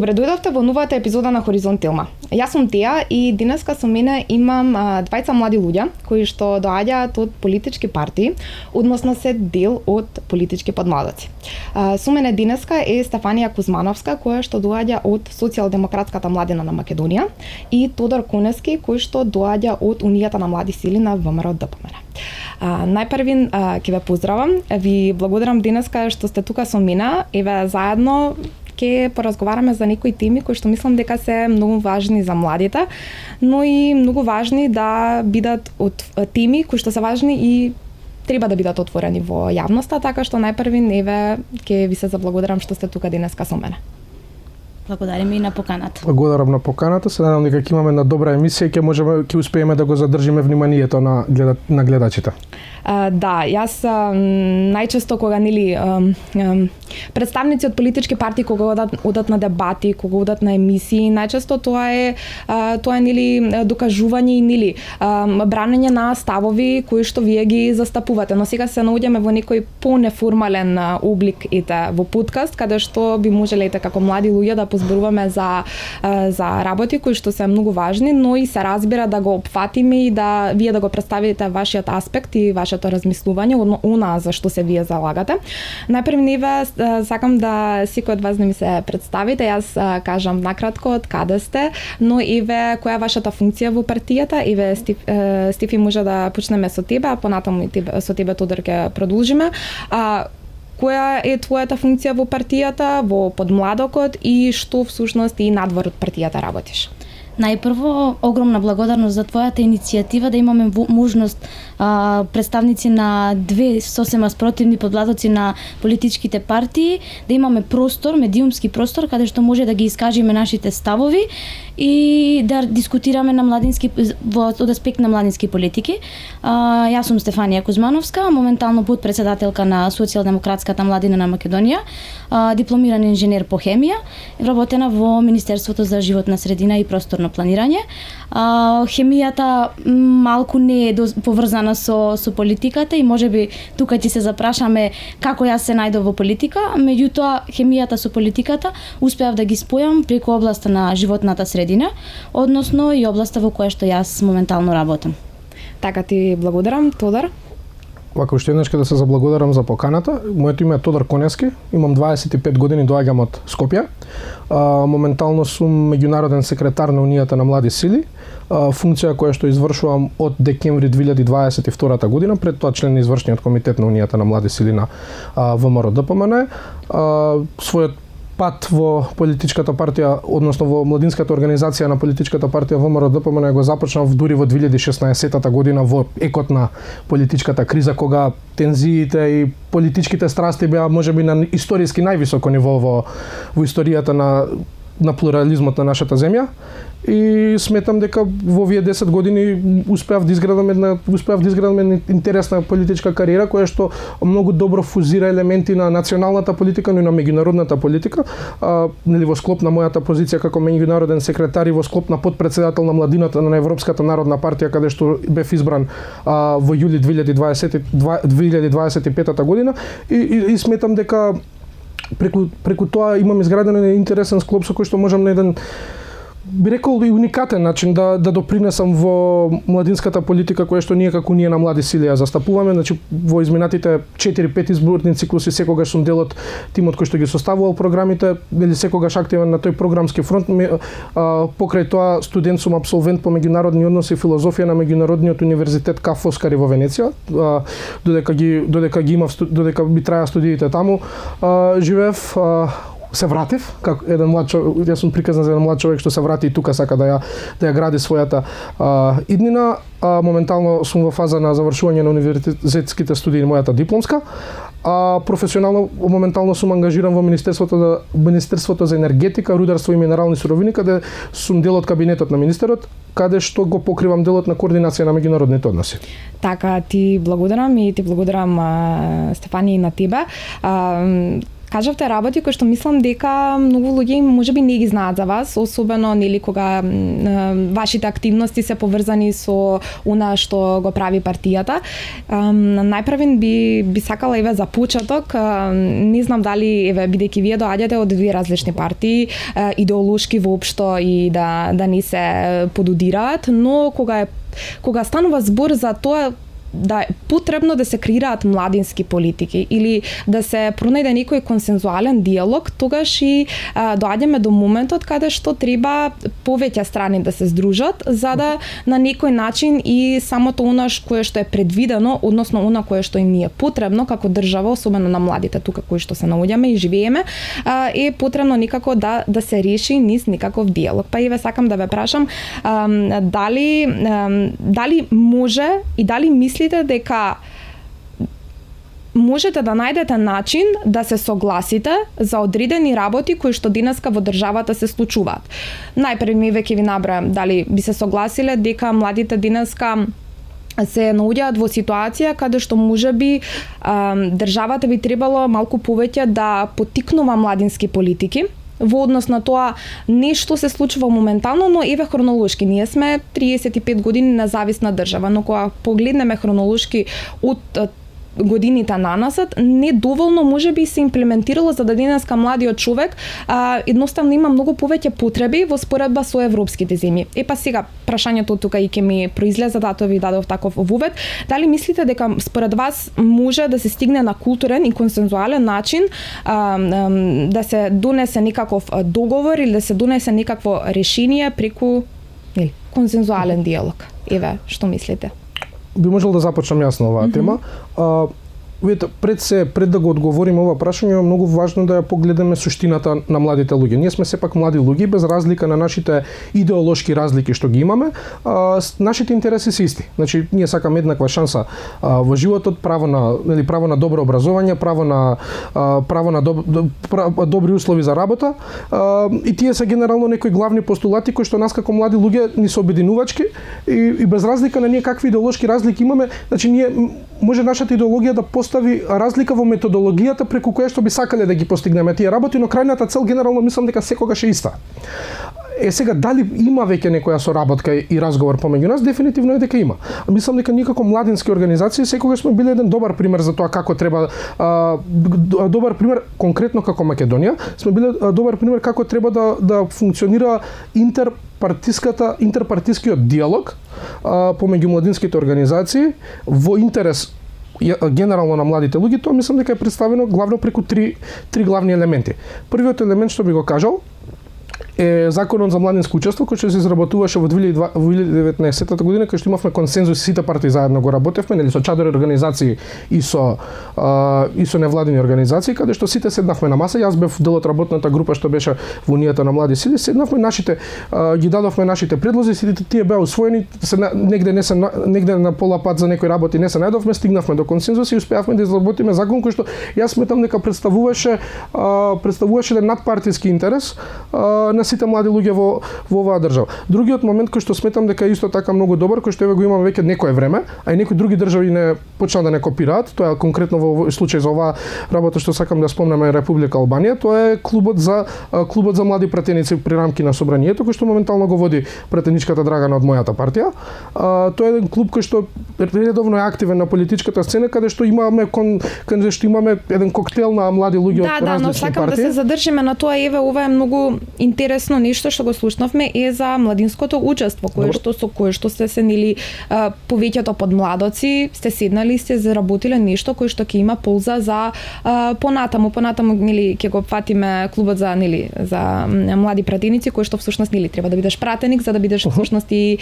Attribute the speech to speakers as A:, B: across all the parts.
A: Добре дојдовте во новата епизода на Хоризонт Илма. Јас сум Теја и денеска со мене имам двајца млади луѓе кои што доаѓаат од политички партии, односно се дел од политички подмладоци. Со мене денеска е Стефанија Кузмановска, која што доаѓа од Социјалдемократската младина на Македонија, и Тодор Конески, кој што доаѓа од Унијата на млади сили на ВМРО-ДПМН. Најпрви ќе ве поздравам, ви благодарам денеска што сте тука со мене, еве заедно ќе поразговараме за некои теми кои што мислам дека се многу важни за младите, но и многу важни да бидат од теми кои што се важни и треба да бидат отворени во јавноста, така што најпрви еве ќе ви се заблагодарам што сте тука денеска со мене.
B: Благодариме и на поканата.
C: Благодарам на поканата. Се надам дека ќе имаме една добра емисија и ќе успееме да го задржиме вниманието на гледачите.
A: Да, јас најчесто кога представници од политички партии кога одат на дебати, кога одат на емисии, најчесто тоа е докажување и бранење на ставови кои што вие ги застапувате. Но сега се наоѓаме во некој понеформален облик во подкаст, каде што би можеле како млади луѓе да позборуваме за работи кои што се многу важни, но и се разбира да го опфатиме и да вие да го представите вашиот аспект и вашето размислување она за што се вие залагате. Најпрви сакам да секој од вас да ми се представите. Јас кажам накратко од каде сте, но еве која е вашата функција во партијата. Еве Стефи, може да почнеме со тебе, а понатаму со тебе Тодор ќе продолжиме. Која е твојата функција во партијата, во подмладокот и што всушност и надвор од партијата работиш?
B: Најпрво, огромна благодарност за твојата иницијатива да имаме можност представници на две сосема спротивни подмладоци на политичките партии да имаме простор, медиумски простор каде што може да ги искажеме нашите ставови и да дискутираме на од аспект на младински политики. Јас сум Стефанија Кузмановска, моментално подпредседателка на Социјалдемократската младина на Македонија, дипломиран инженер по хемија, вработена во Министерството за животна средина и просторно планирање. Хемијата малку не е поврзана со политиката и можеби тука ќе се запрашаме како јас се најдов во политика, меѓутоа хемијата со политиката успеав да ги спојам преку областа на животната средина, односно и областа во која што јас моментално работам.
A: Така ти благодарам, Тодор.
C: Вака уште еднаш да се заблагодарам за поканата. Моето име е Тодор Конески, имам 25 години, доаѓам од Скопје. Моментално сум меѓународен секретар на Унијата на млади сили, функција која што извршувам од декември 2022 година, пред тоа член на извршниот комитет на Унијата на млади сили на ВМРО-ДПМН. Својот пат во политичката партија, односно во младинската организација на политичката партија ВМРО-ДПМН го започнав дури во 2016 година во екот на политичката криза, кога тензиите и политичките страсти беа можеби на историски највисоко ниво во историјата на плурализмот на нашата земја. И сметам дека во овие 10 години успеав да изградам една интересна политичка кариера која што многу добро фузира елементи на националната политика, но и на меѓународната политика. Во склоп на мојата позиција како меѓународен секретар и во склоп на подпредседател на младината на Европската народна партија, каде што бев избран во јули 2025 година, и сметам дека преку тоа имам изграден еден интересен склоп со кој што можам на еден, би рекол, и уникатен начин да допринесам во младинската политика која што ние како Унија на млади сили ја застапуваме. Значи во изминатите 4-5 изборни циклуси секогаш сум дел од тимот кој што ги составувал програмите, или секогаш активен на тој програмски фронт. Покрај тоа студент сум апсолвент по меѓународни односи и филозофија на Меѓународниот универзитет Ка Фоскари во Венеција. Додека би траја студиите таму, живеев, се вратив како еден млад човек. Јас сум приказан за еден млад човек што се врати и тука сака да ја гради својата иднина. Моментално сум во фаза на завршување на универзитетските студии, мојата дипломска. Професионално моментално сум ангажиран во Министерството за енергетика, рударство и минерални суровини, каде сум дел од кабинетот на министерот, каде што го покривам делот на координација на меѓународните односи.
A: Така, ти благодарам и ти благодарам, Стефани, и на тебе. кажавте работи кои што мислам дека многу луѓе можеби не ги знаат за вас, особено нели кога вашите активности се поврзани со она што го прави партијата. Најпрвен би сакала еве за почеток, не знам дали еве бидејќи вие доаѓате од две различни партии, идеолошки воопшто и да не се подудираат, но кога станува збор за тоа да е потребно да се креираат младински политики или да се пронајде некој консензуален диалог, тогаш и доаѓаме до моментот каде што треба повеќе страни да се здружат, за да на некој начин и самото она кое што е предвидено, односно она кое што им ни е потребно како држава, особено на младите тука кои што се наоѓаме и живееме, е потребно некако да се реши низ некаков диалог. Па еве сакам да ве прашам дали може и дали мислите дека можете да најдете начин да се согласите за одредени работи кои што денеска во државата се случуваат. Најпред ми веќе ви набрајам дали би се согласиле дека младите денеска се наоѓаат во ситуација каде што можеби државата би требало малку повеќе да поттикнува младински политики во однос на тоа нешто се случува моментално, но еве хронолошки. Ние сме 35 години независна држава, но кога погледнеме хронолошки од годините нанасад, не доволно можеби се имплементирало за да денеска младиот човек едноставно има многу повеќе потреби во споредба со европските земји. Па сега прашањето тука и ќе ми произлезе, затоа ви дадов таков вовед. Дали мислите дека според вас може да се стигне на културен и консензуален начин да се донесе некаков договор или да се донесе некакво решение преку консензуален диалог? Еве, што мислите?
C: Би можел да започнам јас на оваа тема. Видите, пред да го одговориме ова прашање, е многу важно да ја погледаме суштината на младите луѓе. Ние сме сепак млади луѓе, без разлика на нашите идеолошки разлики што ги имаме, нашите интереси се исти. Значи, ние сакаме еднаква шанса во животот, право на добро образование, право на добри услови за работа, и тие се генерално некои главни постулати кои што нас како млади луѓе ни се обединувачки и без разлика на ние какви идеолошки разлики имаме, значи ние може нашата идеологија да постави разлика во методологијата преку која што би сакале да ги постигнеме тие работи, но крајната цел генерално мислам дека секогаш е иста. Сега дали има веќе некоја соработка и разговор помеѓу нас, дефинитивно е дека има. Мислам дека ние како младински организации секогаш сме биле еден добар пример за тоа како треба добар пример конкретно како Македонија, сме биле добар пример како треба да функционира интерпартискиот диалог помеѓу младинските организации во интерес генерално на младите луѓе. Тоа мислам дека е представено главно преку три главни елементи. Првиот елемент што би го кажал е Законот за младинско учество, кој што се изработуваше во 2019 година, кај што имавме консензус, сите партии заедно го работевме, нели со чадори организации и со невладини организации, каде што сите седнавме на маса. Јас бев дел од работната група што беше во Унијата на млади сили, седнавме ги дадовме нашите предлози, сите тие беа усвоени, негде на пола пат за некои работи не се најдовме, стигнавме до консензус и успеавме да изработиме закон кој што јас сметам дека представуваше еден надпартиски интерес на сите млади луѓе во оваа држава. Другиот момент кој што сметам дека е исто така многу добар, кој што еве го имаме веќе некое време, а и некои други држави не почнаа да не копираат, тоа е конкретно во случај за оваа работа што сакам да спомнам е Република Албанија, тоа е клубот за млади пратеници при рамки на собранието, кој што моментално го води пратеничката Драгана од мојата партија. Тоа е еден клуб кој што редовно е активен на политичката сцена, каде што имаме еден коктел на млади луѓе од различни партии. Да, но
A: сакам да се задржиме на тоа, еве ова е многу интересно нешто што го слушнавме е за младинското учество, кое што се сенили повеќето подмладоци, сте седнали, сте заработиле нешто кое што ќе има полза за понатаму нели ќе го фатиме клубот за млади пратеници, кој што всушност нели треба да бидеш пратеник за да бидеш всушност и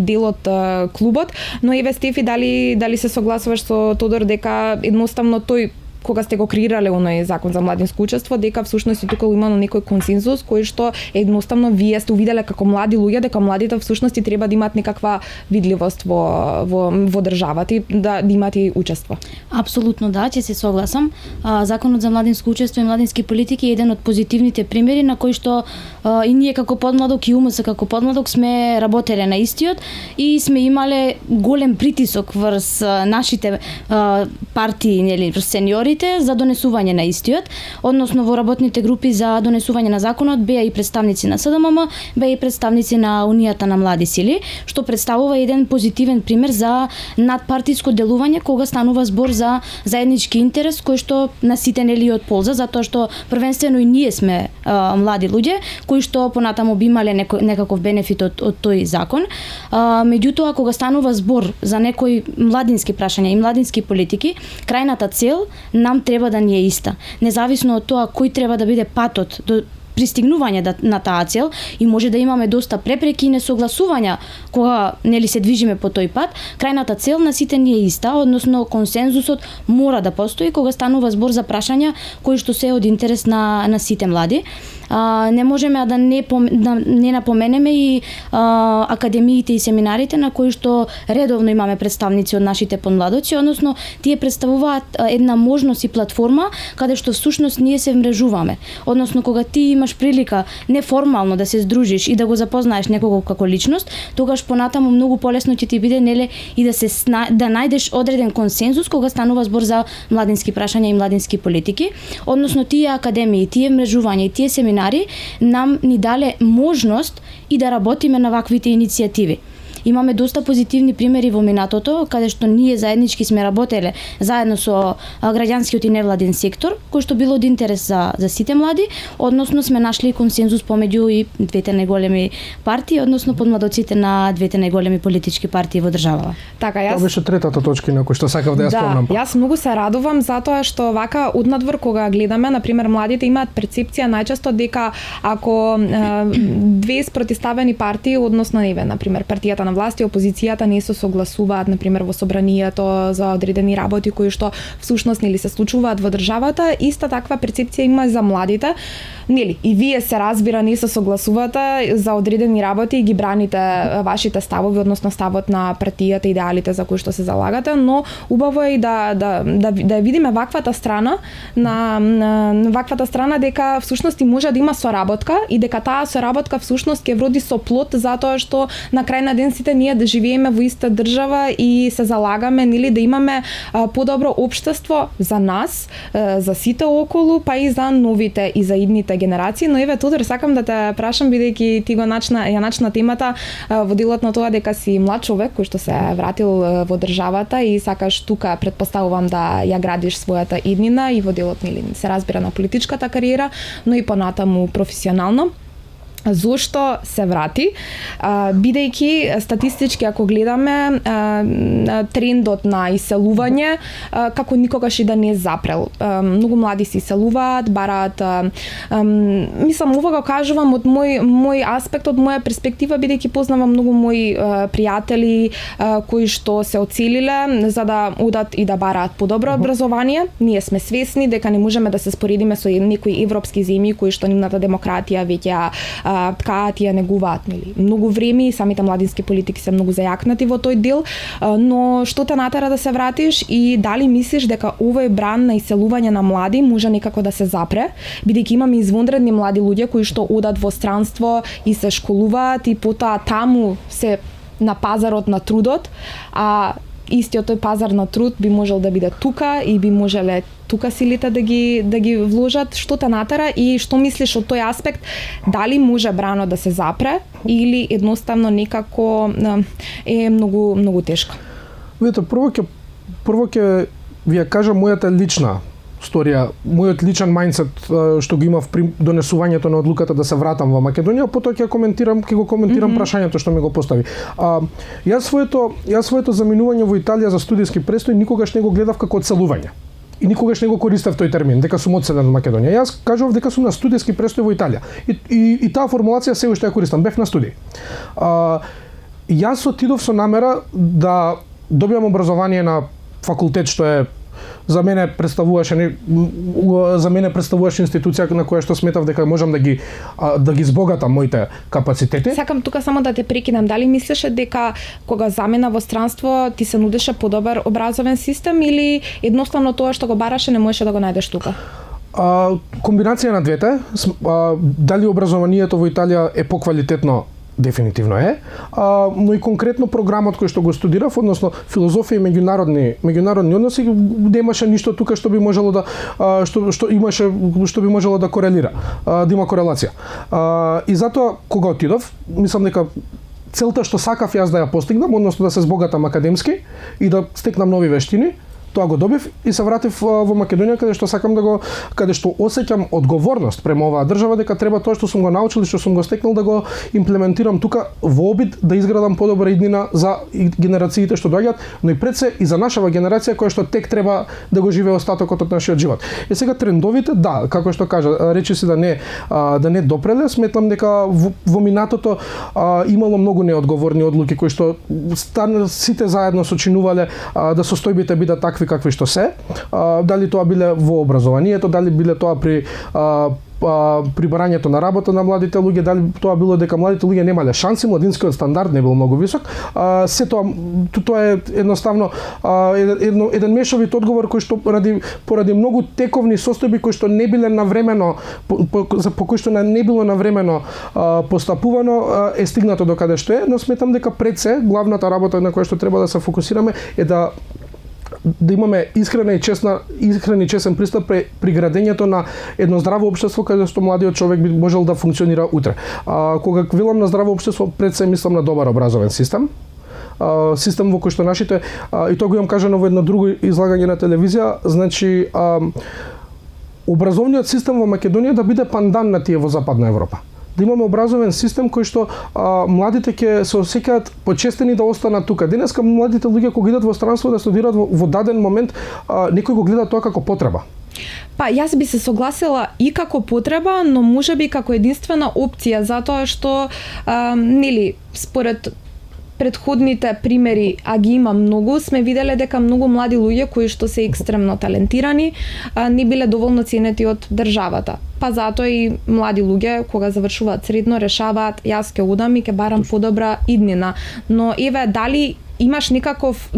A: дел од клубот. Но еве Стефи, дали се согласуваш со Тодор дека едноставно тој кога сте го креирале оној закон за младинско учество, дека всушност и тука имало некој консензус кој што едноставно вие сте увиделе како млади луѓе дека младите всушност и треба да имаат некаква видливост во државата и да имаат и учество.
B: Апсолутно да, ќе се согласам. Законот за младинско учество и младински политики е еден од позитивните примери на кои што и ние како подмладок и УМС како подмладок сме работеле на истиот и сме имале голем притисок врз нашите партии, нели, врз сениори преговорите за донесување на истиот, односно во работните групи за донесување на законот беа и представници на СДММ, беа и представници на Унијата на млади сили, што представува еден позитивен пример за надпартиско делување кога станува збор за заеднички интерес кој што на сите нели од полза, затоа што првенствено и ние сме млади луѓе кои што понатаму би имале некаков бенефит од тој закон. Меѓутоа кога станува збор за некои младински прашања и младински политики, крајната цел нам треба да ни е иста. Независно од тоа кој треба да биде патот до пристигнување на таа цел, и може да имаме доста препреки и несогласувања кога нели се движиме по тој пат, крајната цел на сите ни е иста, односно консензусот мора да постои кога станува збор за прашања кои што се од интерес на сите млади. Не можеме да не напоменеме и академиите и семинарите на кои што редовно имаме представници од нашите помладоци, односно тие представуваат една можност и платформа каде што всушност ние се вмрежуваме. Односно кога ти имаш прилика неформално да се здружиш и да го запознаеш некого како личност, тогаш понатаму многу полесно ќе ти биде неле и да најдеш одреден консензус кога станува збор за младински прашања и младински политики. Односно тие академии, тие мрежувања и тие семинари нам ни дале можност и да работиме на ваквите иницијативи. Имаме доста позитивни примери во минатото, каде што ние заеднички сме работеле заедно со граѓанскиот и невладин сектор, кој што било од интерес за сите млади, односно сме нашли консензус помеѓу и двете најголеми партии, односно подмладоците на двете најголеми политички партии во државава.
A: Така,
C: Тоа беше третата точка на кој што сакав да ја спомнам.
A: Да, јас многу се радувам затоа што вака однадвор кога гледаме, на пример младите имаат перцепција најчесто дека ако две спротивставени партии, односно на пример партијата на власт и опозицијата не се согласуваат на пример во собранието за одредени работи кои што всушност нели се случуваат во државата, иста таква перцепција има за младите. Нели и вие се разбира не се согласувате за одредени работи и ги браните вашите ставови, односно ставот на партијата, идеалите за кои што се залагате, но убаво е и да видиме ваквата страна на ваквата страна дека всушност и може да има соработка и дека таа соработка всушност ќе вроди со плод, затоа што на крај на ден сите ние да живееме во иста држава и се залагаме нели да имаме подобро општество за нас, за сите околу, па и за новите и за идните генерации. Но еве Тодор, сакам да те прашам, бидејќи ти ја начна темата во делот на тоа дека си млад човек кој што се вратил во државата и сакаш тука, предпоставувам, да ја градиш својата иднина и во делот нели се разбира на политичката кариера, но и понатаму професионално. Зошто се врати? Бидејќи статистички ако гледаме трендот на иселување како никогаш и да не е запрел. Многу млади се иселуваат, бараат, мислам ова го кажувам од мој аспект, од моја перспектива, бидејќи познавам многу мои пријатели кои што се оцелиле за да одат и да бараат подобро образование. Ние сме свесни дека не можеме да се споредиме со некои европски земји кои што нивната демократија веќе ткаат и ја негуваат нели многу време и самите младински политики се многу зајакнати во тој дел, но што те натера да се вратиш и дали мислиш дека овој бран на иселување на млади може некако да се запре, бидејќи имаме извонредни млади луѓе кои што одат во странство и се школуваат и потоа таму се на пазарот на трудот, а истиот тој пазар на труд би можел да биде тука и би можеле тука силите да ги вложат. Што те натера и што мислиш од тој аспект, дали може брано да се запре или едноставно некако е многу тешко?
C: Видете, прво ќе ви ја кажам мојата лична сторија, мојот личен мајндсет што го имав при донесувањето на одлуката да се вратам во Македонија, потоа ќе го коментирам прашањето што ми го постави. Јас своето заминување во Италија за студиски престој никогаш не го гледав како одселување. И никогаш не го користев тој термин, дека сум одселен од Македонија. Јас кажував дека сум на студиски престој во Италија. И таа формулација се уште ја користам, бев на студии. Јас отидов со намера да добиам образование на факултет што е за мене представуваше институција на која што сметав дека можам да ги збогатам моите капацитети.
A: Сакам тука само да те прекинам. Дали мислеше дека кога замена во странство ти се нудеше подобар образовен систем или едноставно тоа што го бараше не можеше да го најдеш тука?
C: Комбинација на двете. Дали образованието во Италија е поквалитетно? дефинитивно е, но и конкретно програмот кој што го студирав, односно филозофија и меѓународни односи, немаше ништо тука што би можело да што би можело да корелира, да има корелација. И затоа кога отидов, мислам дека целта што сакав јас да ја постигнам, односно да се збогатам академски и да стекнам нови вештини, тоа го добив и се вратив во Македонија каде што осеќам одговорност према оваа држава дека треба тоа што сум го научил и што сум го стекнал да го имплементирам тука во обид да изградам подобра иднина за генерациите што доаѓаат, но и пред се и за нашава генерација која што тек треба да го живее остатокот од нашиот живот. И сега трендовите, да, како што кажа, речи се да не допреле, сметам дека во минатото имало многу неодговорни одлуки кои што сите заедно сочинувале да состојбите бидат такви какви што се, дали тоа биле во образованието, дали биле тоа при барањето на работа на младите луѓе, дали тоа било дека младите луѓе немале шанси, младинскиот стандард не бил многу висок. Се тоа е едноставно еден мешовит одговор кој што поради многу тековни состојби кои што не биле навремено по кои што не било навремено постапувано е стигнато до каде што е, но сметам дека пред се главната работа на која што треба да се фокусираме е да имаме искрен и честен пристап при градењето на едно здраво општество каде што младиот човек би можел да функционира утре. Кога велам на здраво општество, пред се мислам на добар образовен систем. Систем во кој што нашите, и тоа го имам кажано во едно друго излагање на телевизија, значи образовниот систем во Македонија да биде пандан на тие во Западна Европа. Да имаме образовен систем кој што младите ќе се осеќаат почестени да останат тука. Денеска младите луѓе кога идат во странство да студираат во даден момент, некој го гледа тоа како потреба.
A: Па јас би се согласила и како потреба, но можеби како единствена опција, затоа што нели според предходните примери, а ги има многу, сме виделе дека многу млади луѓе кои што се екстремно талентирани не биле доволно ценети од државата. Па затоа и млади луѓе кога завршуваат средно решаваат јас ќе одам и ќе барам подобра иднина. Но еве дали имаш некаков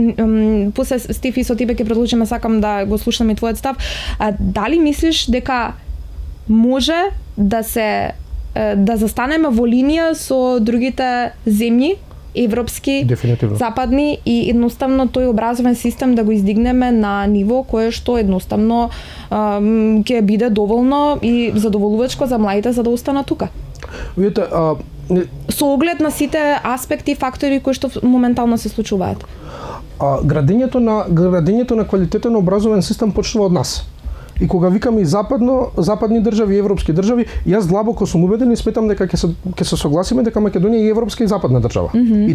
A: после Стефи со тебе ќе продолжиме, сакам да го слушам и твојот став. Дали мислиш дека може да застанеме во линија со другите земји европски,
C: дефинитивно,
A: западни и едноставно тој образовен систем да го издигнеме на ниво кое што едноставно ќе биде доволно и задоволувачко за младите за да останат тука.
C: Видете,
A: со оглед на сите аспекти и фактори кои што моментално се случуваат.
C: Градењето на квалитетен образовен систем почнува од нас. И кога викаме и западни држави и европски држави, јас длабоко сум убеден и сметам дека ќе се согласиме дека Македонија е европска и западна држава. И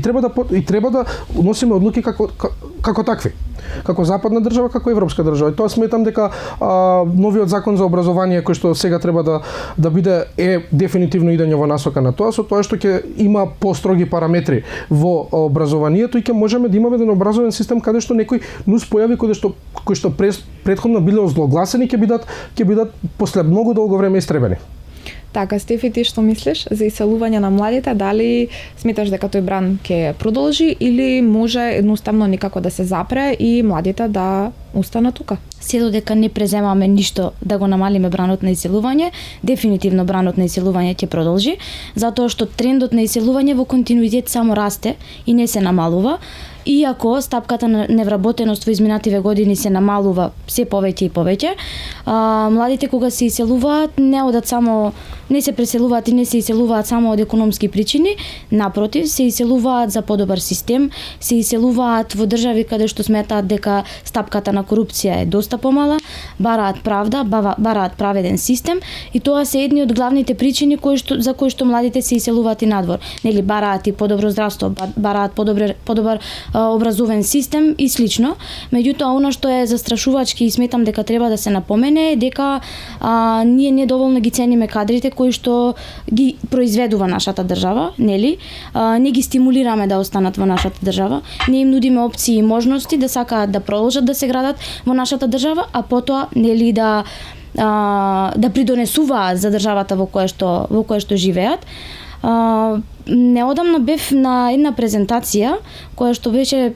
C: треба да носиме одлуки како такви. Како западна држава, како европска држава. И тоа сметам дека новиот закон за образование кој што сега треба да биде дефинитивно идење во насока на тоа, со тоа што ќе има построги параметри во образованието и ќе можеме да имаме еден образовен систем каде што некои нуспојави кои што претходно биле озлогласени ќе бидат после многу долго време истребени.
A: Така, Стефи, ти што мислиш за иселување на младите? Дали сметаш дека тој бран ќе продолжи или може едноставно никако да се запре и младите да останат тука?
B: Се додека не преземаме ништо да го намалиме бранот на иселување, дефинитивно бранот на иселување ќе продолжи, затоа што трендот на иселување во континуитет само расте и не се намалува. Иако стапката на невработеност во изминативе години се намалува се повеќе и повеќе, младите кога се иселуваат не се преселуваат и не се иселуваат само од економски причини, напротив, се иселуваат за подобар систем, се иселуваат во држави каде што сметаат дека стапката на корупција е доста помала, бараат правда, бараат праведен систем и тоа се едни од главните причини за кои што младите се иселуваат и надвор. Нели бараат и подобро здравство, бараат подобар образовен систем и слично. Меѓутоа, она што е застрашувачки и сметам дека треба да се напомене е дека ние недоволно ги цениме кадрите кои што ги произведува нашата држава, нели? Не ги стимулираме да останат во нашата држава, не им нудиме опции и можности да сакаат да продолжат да се градат во нашата држава, а потоа нели да придонесуваат за државата во која што живеат. неодамна бев на една презентација која што беше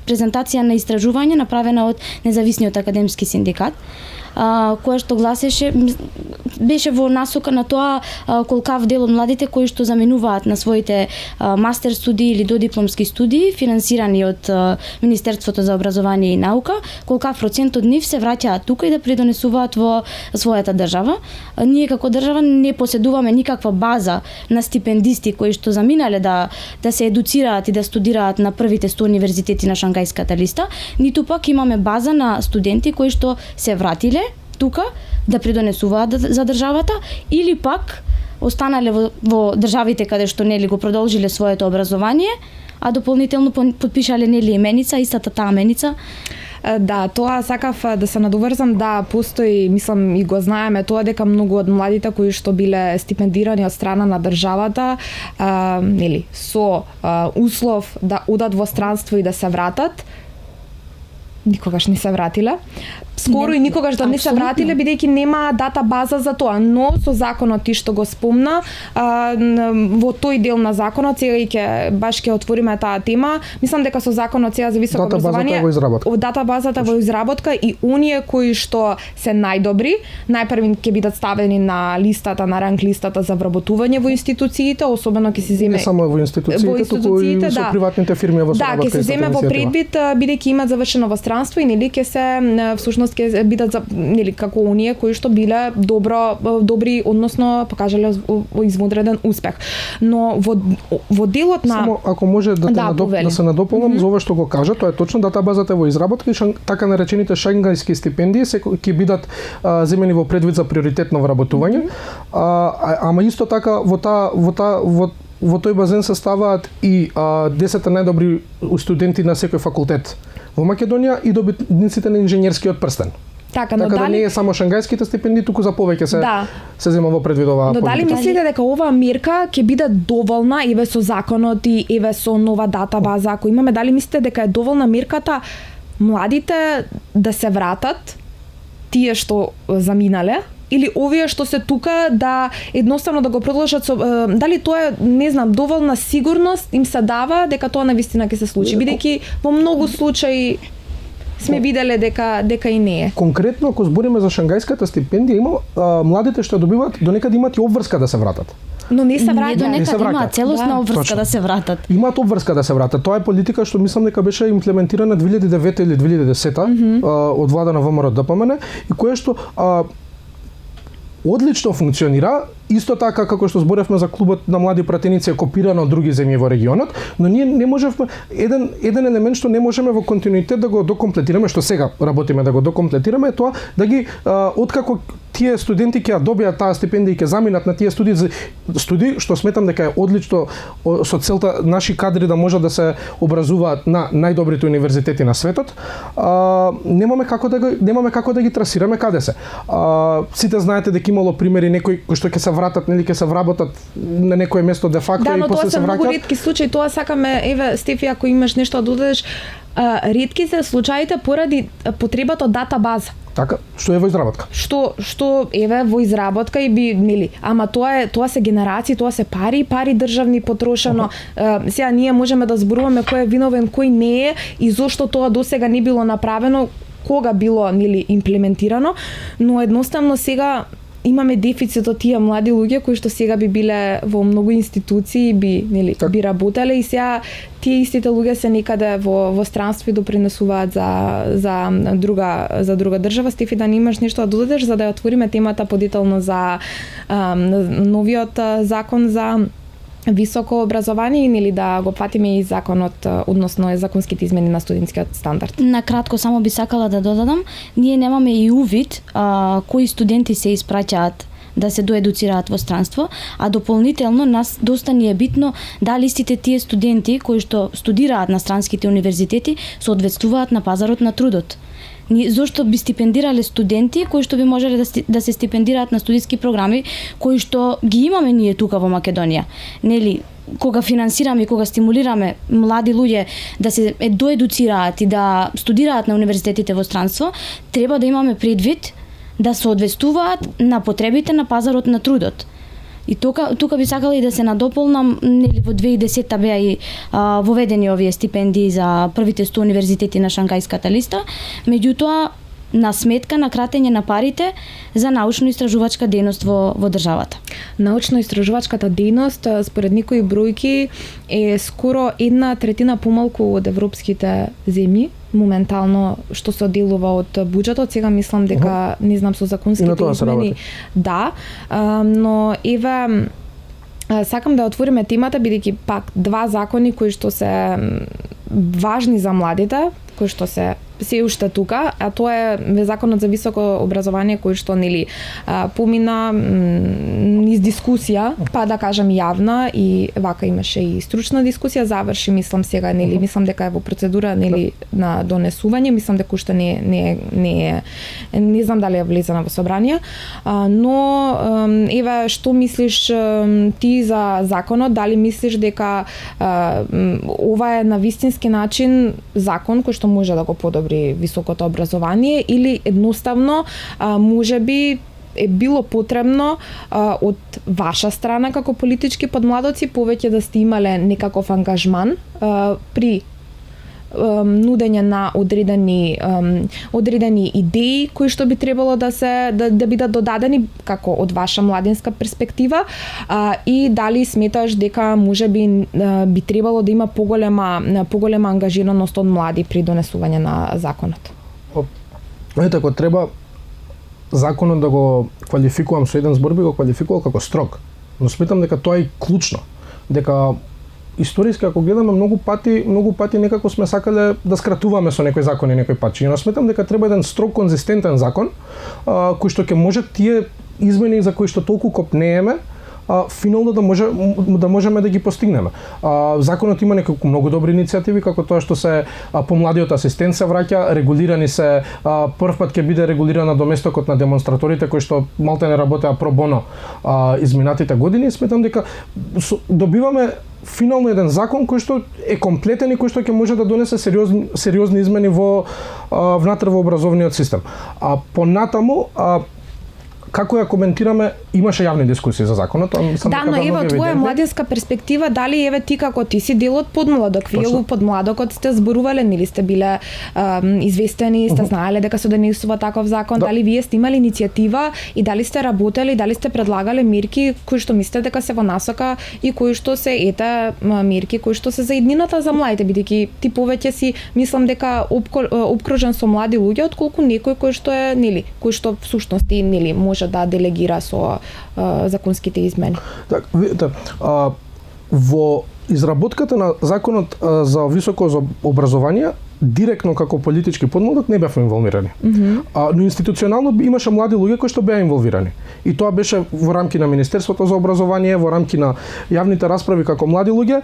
B: презентација на истражување направена од Независниот академски синдикат, која што гласеше, беше во насока на тоа колкав дел од младите кои што заменуваат на своите мастер студии или додипломски студии финансирани од Министерството за образование и наука, колкав процент од нив се враќаат тука и да придонесуваат во својата држава. Ние како држава не поседуваме никаква база на стипендисти кои што заминале да се едуцираат и да студираат на првите 100 универзитети на Шангајската листа, ниту пак имаме база на студенти кои што се вратиле тука да придонесуваат за државата или пак останале во државите каде што нели го продолжиле своето образование, а дополнително потпишале нели именица, истата таа именица.
A: Да, тоа сакав да се надоврзам, да постои, мислам и го знаеме тоа дека многу од младите кои што биле стипендирани од страна на државата, нели, со услов да одат во странство и да се вратат, никогаш не се вратиле. Скоро и никогаш да не се вратиле, бидејќи нема дата база за тоа, но со законот ти што го спомна, во тој дел на законот, сега и баш ќе отвориме таа тема, мислам дека со законот сега за високо образование, дата базата во изработка и оние кои што се најдобри, најпрви ќе бидат ставени на листата, на ранг листата за вработување во институциите, особено ќе се земе
C: не само во институциите, туку и со приватните фирми во
A: соработка. Да, ќе се земе во предвид бидејќи имаат завршено во странство и нели ќе се всушност ќе бидат нели како оние кои што биле добри, односно покажале извонреден успех. Но во делот на
C: само ако може да се надополнам за ова што го кажа, тоа е точно, датабазата во изработка и така наречените шангајски стипендии ќе бидат земени во предвид за приоритетно вработување. Ама исто така во тој базен се ставаат и 10 најдобри студенти на секој факултет во Македонија и добитниците на инженерскиот прстен.
A: Така
C: да не е само шангајските стипендии, туку за повеќе се зема во предвид оваа политика.
A: Но дали мислите дека оваа мерка ќе биде доволна еве со законот и еве со нова дата база, ако имаме, дали мислите дека е доволна мерката младите да се вратат, тие што заминале, или овие што се тука да едноставно да го продолжат со дали тоа е, не знам, доволна сигурност им се дава дека тоа навистина ќе се случи, бидејќи во многу случаи сме виделе дека и не е.
C: Конкретно ако збориме за шангајската стипендија, има младите што добиваат до некаде имаат и обврска да се вратат.
A: Но не се враќаат.
B: До некаде имаат целосна обврска да се вратат.
C: Имаат обврска да се вратат. Тоа е политика што мислам дека беше имплементирана 2009 или 2010 од влада на ВМРО ДПМН и која што одлично функционира, исто така како што зборевме за клубот на млади пратеници е копирано од други земји во регионот, но ние не можевме еден елемент што не можеме во континуитет да го докомплетираме, што сега работиме да го докомплетираме, е тоа да ги откако тие студенти ќе добијат таа стипендија и ќе заминат на тие студии, што сметам дека е одлично со целта наши кадри да можат да се образуваат на најдобрите универзитети на светот, немаме како да ги трасираме каде се. Сите знаете дека имало примери некои кои што ќе се вратат, нели ќе се вработат на некое место де факто и после се враќаат. Да, но тоа се многу ретки случаи, тоа сакаме, еве Стефи, ако имаш нешто да додадеш, ретки се случаите поради потребата од дата база. Така, што е во изработка. Што еве во изработка и би, нели, ама тоа се генерации, тоа се пари државни потрошено. Сега ние можеме да зборуваме кој е виновен, кој не е и зошто тоа досега не било направено, кога било нели имплементирано, но едноставно сега имаме дефицит од тие млади луѓе кои што сега би биле во многу институции, би би работеле и сега тие истите луѓе се некаде во странство и допринесуваат за друга држава. Стефи, да не имаш нешто да додадеш за да ја отвориме темата подетално за новиот закон за високо образование или да го патиме и законот, односно законските измени на студентскиот стандард?
B: На кратко само би сакала да додадам, ние немаме и увид кои студенти се испраќаат да се доедуцираат во странство, а дополнително нас доста ни е битно дали истите тие студенти кои што студираат на странските универзитети соодветствуваат на пазарот на трудот. Зошто би стипендирале студенти кои што би можеле да се стипендираат на студиски програми кои што ги имаме ние тука во Македонија. Нели, кога финансираме и кога стимулираме млади луѓе да се доедуцираат и да студираат на универзитетите во странство, треба да имаме предвид да соодветствуваат на потребите на пазарот на трудот. И тука би сакала и да се надополнам, нели во 2010 беа и воведени овие стипендии за првите 100 универзитети на Шангајската листа, меѓутоа на сметка на кратење на парите за научно-истражувачка дејност во државата.
A: Научно-истражувачката дејност според некои бројки е скоро 1/3 помалку од европските земји моментално што се одделува од буџетот. Сега мислам дека не знам со законските измени. Да, но еве сакам да отвориме темата бидејќи пак два закони кои што се важни за младите, кои што се уште тука, а тоа е законот за високо образование кој што нели помина низ дискусија, па да кажам јавна и вака имаше и стручна дискусија, заврши мислам сега нели, мислам дека е во процедура нели на донесување, мислам дека уште не знам дали е влезена во собрание, но еве што мислиш ти за законот, дали мислиш дека ова е на вистински начин закон кој што може да го подобри високото образование или едноставно можеби е било потребно од ваша страна како политички подмладоци повеќе да сте имале некаков ангажман при нудење на одредени идеи кои што би требало да бидат додадени како од ваша младинска перспектива и дали сметаш дека можеби би требало да има поголема ангажираност од млади при донесување на законот.
C: Ете, ако треба законот да го квалификувам со еден збор, би го квалификувал како строг, но сметам дека тоа е клучно, дека историски ако гледаме многу пати некако сме сакале да скратуваме со некои закони некои патчи. Но сметам дека треба еден строг конзистентен закон кој што ќе може тие измени за кои што толку копнееме финално да можеме да ги постигнеме. Законот има неколку многу добри иницијативи, како тоа што се помладиот асистент се враќа, регулирани се, првпат ќе биде регулирана доместокот на демонстраторите кои што малте не работеа про боно изминатите години. Сметам дека добиваме финално еден закон кој што е комплетен и кој што ќе може да донесе сериозни измени внатре во образовниот систем. Понатаму како ја коментираме, имаше јавни дискусии за законот.
A: Да, но ева твоја младинска перспектива, дали еве ти како ти си дел од подмладок, вие во подмладокот сте зборувале, нели сте биле известени, сте знаеле дека се донесува таков закон, дали вие сте имали иницијатива и дали сте работеле, дали сте предлагале мерки кои што мислите дека се во насока и кои што се мерки кои што се за иднината за младите, бидејќи ти повеќе си мислам дека обкружен со млади луѓе отколку некој кој што е нели, кој што всушност и нели може да делегира со законските измени.
C: Во изработката на законот за високо образование директно како политички подмладок не бевме инволвирани. Но институционално имаше млади луѓе кои што беа инволвирани. И тоа беше во рамки на Министерството за образование, во рамки на јавните расправи како млади луѓе,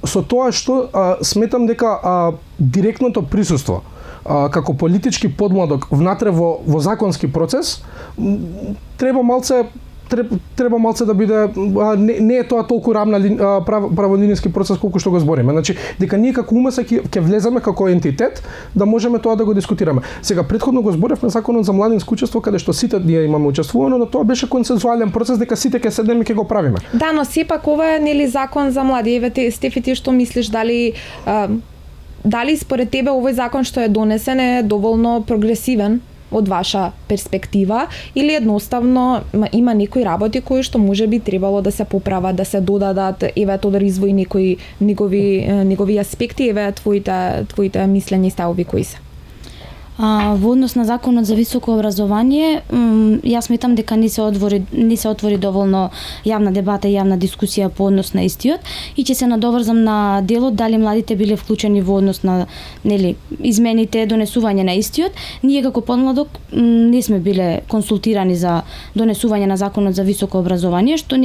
C: со тоа што сметам дека директното присуство како политички подмладок внатре во законски процес треба малце да биде не е тоа толку рамна праволинijski процес колку што го збориме. Значи дека ние како УМС ќе влеземе како ентитет да можеме тоа да го дискутираме. Сега претходно го зборевме законот за младинско учество каде што сите ние имаме учествувано, но тоа беше консензуален процес дека сите ќе седнеме и ќе го правиме.
A: Да, но сепак ова е нели закон за млади. Еве Стефи, ти што мислиш, дали според тебе овој закон што е донесен е доволно прогресивен од ваша перспектива или едноставно има некои работи кои што можеби требало да се поправат, да се додадат, еве Тодор извои некои негови аспекти, еве твоите мислења и ставови кои се?
B: Во однос на законот за високо образование, јас сметам дека не се отвори доволно јавна дебата и јавна дискусија по однос на истиот и ќе се надоврзам на делот дали младите биле вклучени во однос на измените, донесување на истиот. Ние како подмладок не сме биле консултирани за донесување на законот за високо образование, што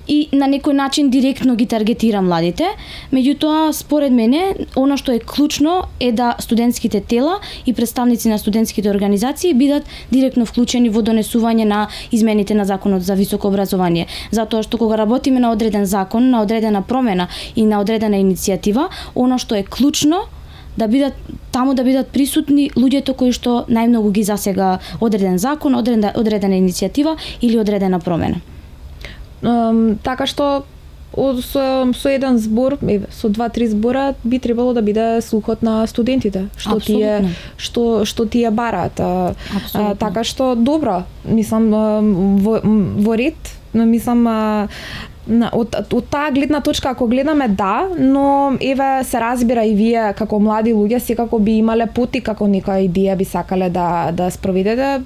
B: и на некој начин директно ги таргетира младите. Меѓутоа, според мене, она што е клучно е да студентските тела и представници на студентските организации бидат директно вклучени во донесување на измените на законот за високо образование. Затоа што кога работиме на одреден закон, на одредена промена и на одредена иницијатива, она што е клучно да бидат присутни луѓето кои што најмногу ги засега одреден закон, одредена иницијатива или одредена промена.
A: така што со еден збор, со 2-3 збора би требало да биде слухот на студентите, што тие бараат. Така што добро, мислам во ред, мислам од таа гледна точка ако гледаме но еве се разбира и вие како млади луѓе секако би имале пути како некоја идеја би сакале да спроведете,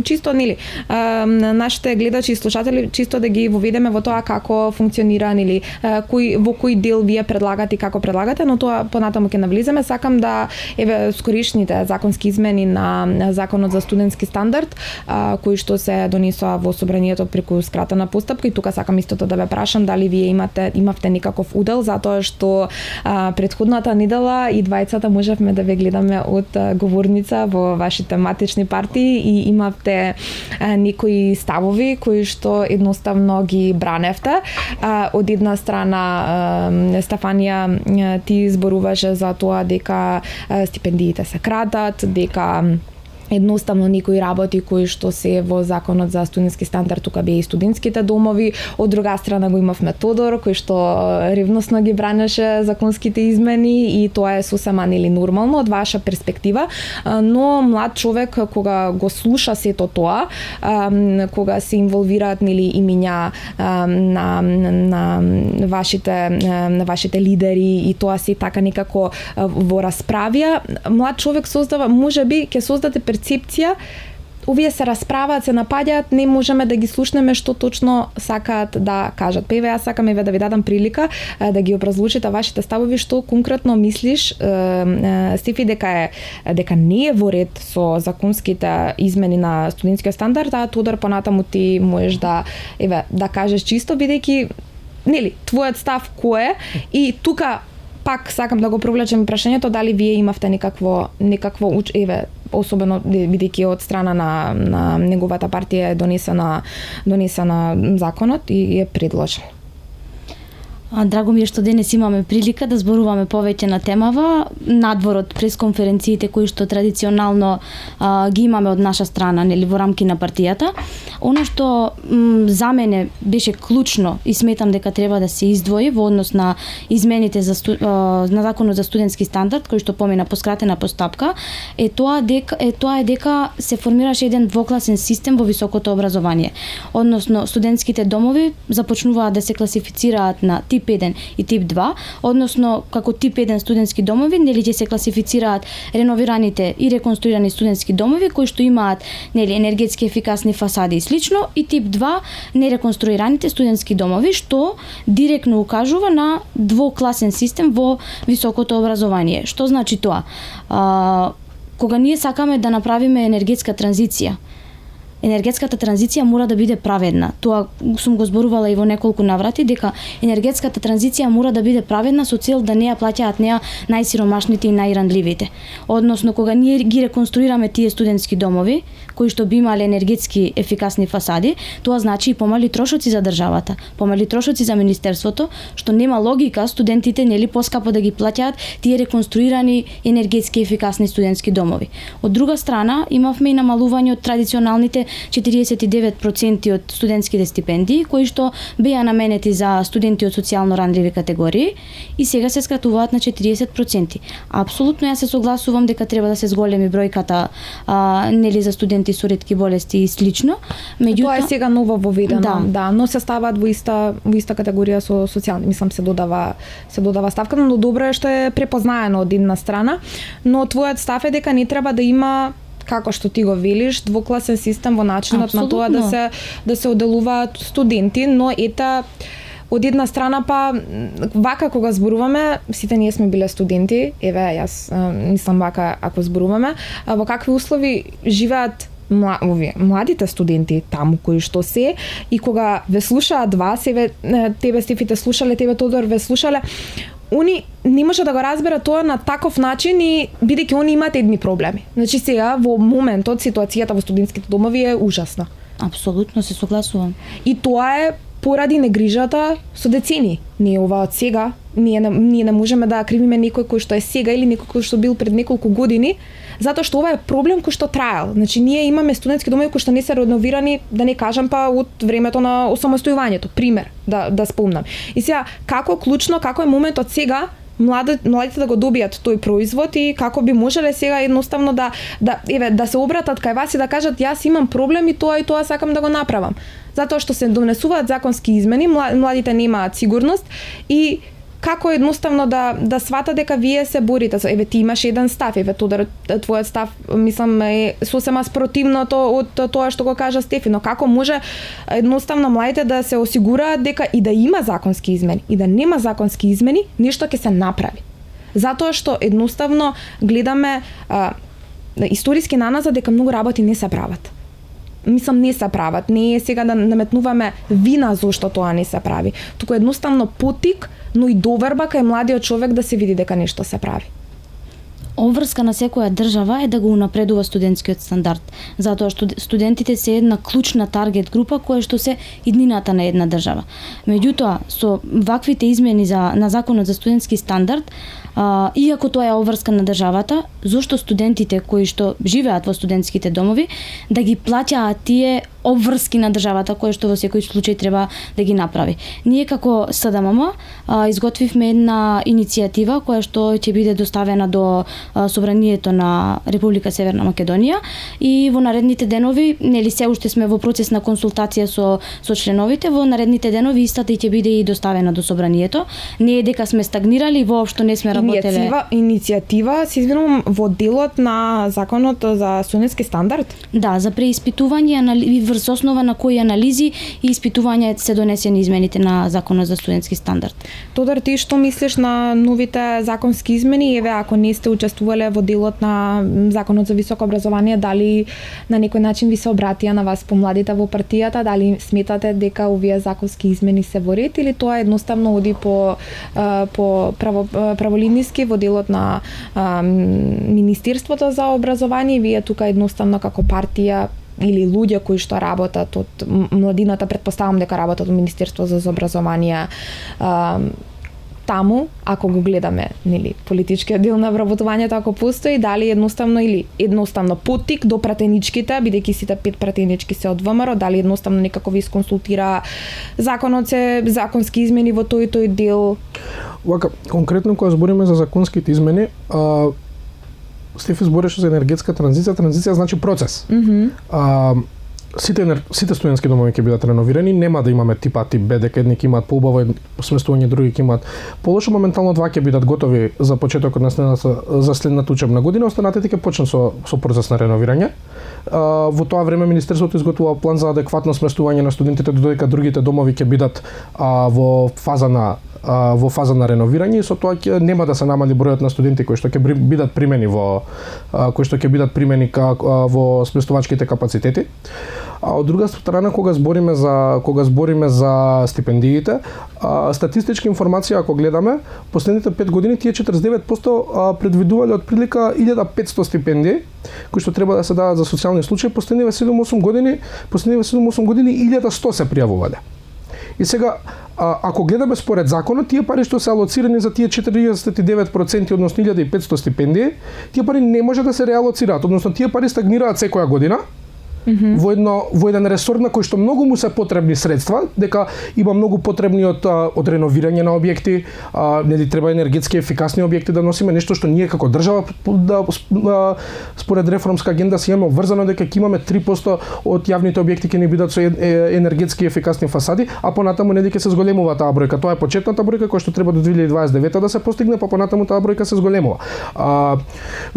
A: чисто нели нашите гледачи и слушатели чисто да ги воведеме во тоа како функционира нели во кој дел вие предлагате и како предлагате, но тоа понатаму ќе навлеземе. Сакам да еве скоришните законски измени на законот за студентски стандард кои што се донесоа во собранието преку скратена постапка и тука сакам истото да ве прашам дали вие имавте некаков удел, затоа што претходната недела и двајцата можевме да ве гледаме од говорница во вашите матични партии и имавте некои ставови кои што едноставно ги браневте. Од една страна Стефанија ти зборуваше за тоа дека стипендиите се кратат, дека едноставно некои работи кои што се во законот за студентски стандард тука беа и студентските домови, од друга страна го имавме Тодор кој што ревносно ги бранеше законските измени и тоа е сосема нели нормално од ваша перспектива, но млад човек кога го слуша сето тоа, кога се инволвираат нели имиња на вашите лидери и тоа се така некако во расправија, млад човек создава, можеби ќе создаде перцепција, овие се расправаат, се напаѓаат, не можеме да ги слушнеме што точно сакаат да кажат. Па еве јас сакам еве да ви дадам прилика да ги образлучите вашите ставови, што конкретно мислиш Стефи дека не е во ред со законските измени на студентскиот стандард, а Тодор понатаму ти можеш да кажеш чисто бидејќи нели твојот став кој е и тука пак сакам да го провлечем прашањето дали вие имавте некакво еве особено бидејќи од страна на неговата партија е донесена законот и е предложен.
B: Драго ми е што денес имаме прилика да зборуваме повеќе на темава, надвор од пресконференциите кои што традиционално ги имаме од наша страна, нели во рамки на партијата. Она што за мене беше клучно и сметам дека треба да се издвои во однос на измените на законот за студентски стандард кој што помина по скратена постапка е тоа дека се формираше еден двокласен систем во високото образование. Односно студентските домови започнуваат да се класифицираат на тип 1 и тип 2, односно како тип 1 студентски домови, нели ќе се класифицираат реновираните и реконструирани студентски домови кои што имаат нели енергетски ефикасни фасади и слично, и тип 2 нереконструираните студентски домови, што директно укажува на двокласен систем во високото образование. Што значи тоа? Кога ние сакаме да направиме енергетска транзиција, енергетската транзиција мора да биде праведна. Тоа сум го зборувала и во неколку наврати, дека енергетската транзиција мора да биде праведна со цел да не ја плаќаат неа најсиромашните и најранливите. Односно, кога ние ги реконструираме тие студентски домови, кои што би имале енергетски ефикасни фасади, тоа значи и помали трошоци за државата, помали трошоци за министерството, што нема логика студентите нели поскапо да ги плаќаат тие реконструирани енергетски ефикасни студентски домови. Од друга страна, имавме и намалување од традиционалните 49% од студентските стипендии, кои што беа наменети за студенти од социјално ранливи категории и сега се скратуваат на 40%. Апсолутно јас се согласувам дека треба да се зголеми бројката нели за студенти со ретки болести и слично.
A: Меѓутоа тоа е сега ново воведено, но се ставаат во иста категорија со социјални, мислам се додава ставка, но добро е што е препознаено од една страна, но твојот став е дека не треба да има, како што ти го велиш, двокласен систем во начинот на тоа да се оделуваат студенти, но ета од една страна па вака кога зборуваме, сите ние сме биле студенти, еве јас мислам вака ако зборуваме, во какви услови живеат младите студенти таму кои што се и кога ве слушаат вас, еве тебе Стефи те слушале, тебе Тодор ве слушале, они не може да го разберат тоа на таков начин и бидејќи они имаат едни проблеми. Значи сега во моментот ситуацијата во студентските домови е ужасна.
B: Апсолутно се согласувам.
A: И тоа е поради негрижата со децени. Не е ова од сега, ние не можеме да кривиме некој кој што е сега или некој кој што бил пред неколку години, затоа што ова е проблем кој што траел. Значи ние имаме студентски домови кои што не се реновирани, да не кажам па од времето на осамостојувањето, пример да спомнам. И сега како клучно, како е моментот сега младите да го добијат тој производ и како би можеле сега едноставно да се обратат кај вас и да кажат јас имам проблем и тоа сакам да го направам. Затоа што се донесуваат законски измени, младите немаат сигурност и како едноставно да свата дека вие се борите. Еве ти имаш еден став, еве Тодор, твојот став мислам е сосема спротивното од тоа што го кажа Стефи, но како може едноставно младите да се осигураат дека и да има законски измени и да нема законски измени, нешто ќе се направи. Затоа што едноставно гледаме историски наназад дека многу работи не се прават. Мислам не се прават, не е сега да наметнуваме вина зошто тоа не се прави, туку едноставно поттик, но и доверба кај младиот човек да се види дека нешто се прави.
B: Обврска на секоја држава е да го унапредува студентскиот стандард, затоа што студентите се една клучна таргет група која што се иднината на една држава. Меѓутоа, со ваквите измени на законот за студентски стандард, иако тоа е обврска на државата, зошто студентите кои што живеат во студентските домови да ги плаќаат тие обврски на државата кои што во секој случај треба да ги направи. Ние како СДММ изготвивме една иницијатива која што ќе биде доставена до Собранието на Република Северна Македонија и во наредните денови, нели се уште сме во процес на консултација со членовите, во наредните денови истата ќе биде и доставена до Собранието. Не е дека сме стагнирали, воопшто не сме работеле.
A: Иницијатива, се извинувам, во делот на законот за студентски стандард?
B: Да, за преиспитување врз основа на кои анализи и испитувања се донесени измените на законот за студентски стандард.
A: Тодор, ти што мислиш на новите законски измени? Еве, ако не сте учествувале во делот на законот за високо образование, дали на некој начин ви се обратија на вас помладите во партијата, дали сметате дека овие законски измени се во ред или тоа едноставно оди по праволиниски во делот на Министерството за образование, вие тука едноставно како партија или луѓе кои што работат од младината, предпоставам дека работат од Министерство за образование, таму, ако го гледаме, нели, политичкиот дел на вработувањето, ако постои, дали едноставно поттик до пратеничките, бидејќи сите 5 пратенички се од ВМРО, дали едноставно некако ви исконсултира законски измени во тој дел?
C: Вака, конкретно кога збориме за законските измени, Стефи збореше за енергетска транзиција. Транзиција значи процес. Сите студентски домови ќе бидат реновирани, нема да имаме тип А, тип Б, дека едни ќе имаат поубаво сместување, други ќе имаат полошо. Моментално два ќе бидат готови за почетокот на следната учебна година, останатите ќе почнат со процес на реновирање. Во тоа време Министерството изготвува план за адекватно сместување на студентите додека другите домови ќе бидат во фаза на реновирање и со тоа нема да се намали бројот на студенти кои што ќе бидат примени во сместувачките капацитети. А од друга страна, кога збориме за стипендиите, статистички информација ако гледаме, последните 5 години тие 49% предвидувале од прилика 1500 стипендии кои што треба да се дадат за социјални случаи. Последниве 7-8 години 1100 се пријавувале. И сега, ако гледаме според законот, тие пари што се алоцирани за тие 49%, односно 1500 стипендии, тие пари не може да се реалоцираат, односно тие пари стагнираат секоја година. Во еден ресор на кој што многу му се потребни средства, дека има многу потребни од реновирање на објекти, нели треба енергетски ефикасни објекти да носиме, нешто што ние како држава според реформска агенда си имаме обврзано дека ќе имаме 3% од јавните објекти ќе ни бидат со енергетски ефикасни фасади, а понатаму нели ќе се зголемува таа бројка. Тоа е почетната бројка која што треба до 2029 да се постигне, па понатаму таа бројка се зголемува.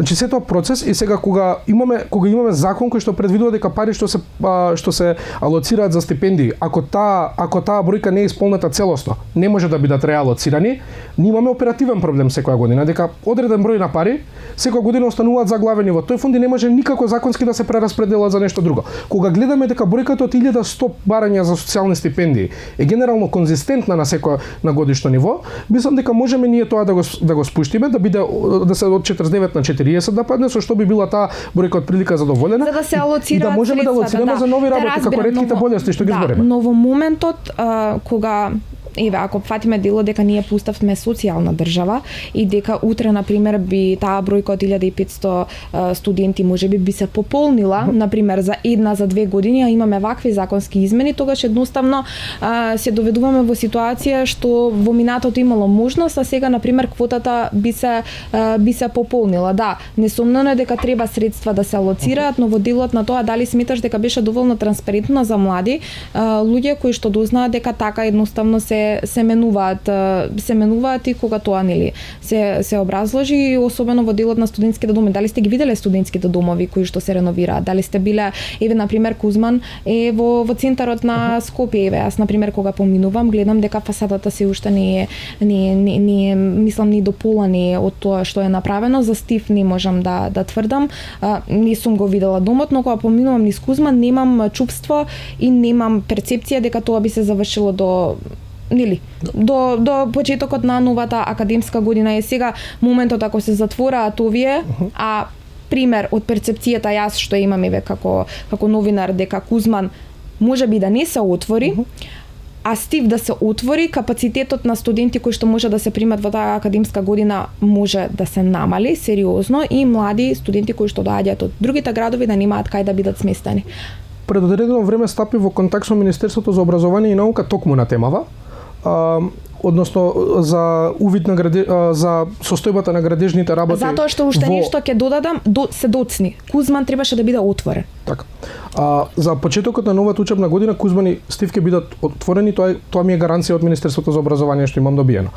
C: Значи се тоа процес и сега кога имаме закон кој што предвидува дека пари што се алоцираат за стипендии, ако таа бројка не е исполнета целосно, не може да бидат реалоцирани, ние имаме оперативен проблем секоја година, дека одреден број на пари секоја година остануваат заглавени во тој фонд и не може никако законски да се прераспределат за нешто друго. Кога гледаме дека бројката од 1100 барања за социјални стипендии е генерално конзистентна на секоја на годишно ниво, мислам дека можеме ние тоа да го спуштиме, да се од 49 на 40 да падне, со што би била таа бројка од прилика задоволена.
A: За да се алоцираат
C: и да можеме да алоцираме за нови работи како ретките болести што ги збориме.
A: Но во моментот кога ако фатиме дело дека ние поставме социјална држава и дека утре на пример би таа бројка од 1500 студенти можеби би се пополнила на пример за 2 години, а имаме вакви законски измени, тогаш едноставно се доведуваме во ситуација што во минатото имало можност, а сега на пример квотата би се пополнила. Да, несомнено е дека треба средства да се алоцираат, но во делот на тоа дали сметаш дека беше доволно транспарентно за млади луѓе кои што дознаат дека така едноставно се менуваат и кога тоа се образложи, особено во делот на студентските домови. Дали сте ги виделе студентските домови кои што се реновираат? Дали сте биле, на пример Кузман е во центарот на Скопје, јас на пример кога поминувам гледам дека фасадата се уште не мислам ни до пола не е од тоа што е направено, за Стив не можам да тврдам, не сум го видела домот, но кога поминувам низ Кузман немам чувство и немам перцепција дека тоа би се завршило до почетокот на новата академска година. Е сега моментот ако се затвораат овие, а пример од перцепцијата јас што имам како новинар дека Кузман можеби да не се отвори, а Стив да се отвори, капацитетот на студенти кои што може да се примат во таа академска година може да се намали сериозно и млади студенти кои што доаѓаат од другите градови да немаат кај да бидат сместени.
C: Пред одредено време стапи во контакт со Министерството за образование и наука токму на темава, односно за увид на за состојбата на градежните работи.
A: Затоа што уште нешто ќе додадам, се доцни. Кузман требаше да биде отворен.
C: Така. За почетокот на новата учебна година Кузман и Стив ќе бидат отворени, тоа ми е гаранција од Министерството за образование што имам добиено.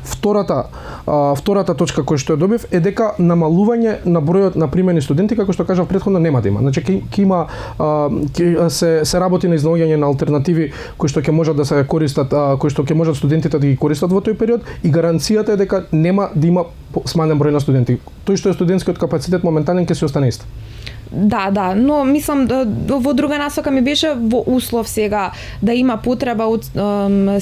C: Втората точка која што ја добив е дека намалување на бројот на примени студенти, како што кажав претходно, нема да има. Значи ќе се работи на изнаоѓање на алтернативи кои што ќе можат да се користат, кои што ќе можат студентите да ги користат во тој период и гаранцијата е дека нема да има смален број на студенти. Тој што е студентскиот капацитет моментален ќе се остане ист.
A: Да, но мислам во друга насока ми беше во услов сега да има потреба од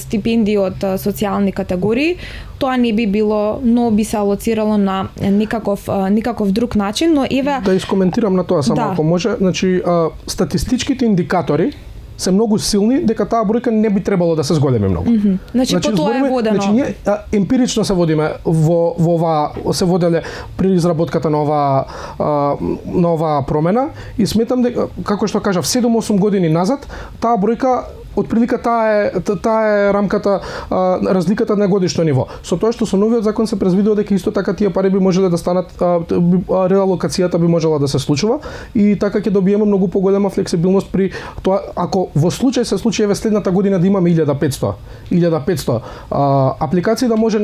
A: стипендии од социјални категории, тоа не би било, но би се алоцирало на никаков друг начин, но
C: да искоментирам на тоа само ако може, значи статистичките индикатори се многу силни дека таа бројка не би требало да се зголеми многу.
A: Значи по тоа е водено.
C: Значи ние емпирично се водиме во ова, се воделе при изработката на оваа промена и сметам дека како што кажав 7-8 години назад таа бројка отприлика таа е рамката, разликата на годишно ниво. Со тоа што со новиот закон се предвидува дека исто така тие пари би можеле да станат, реалокацијата би можела да се случува и така ќе добиеме многу поголема флексибилност при тоа ако во случај се случи следната година да имаме 1500 апликации да може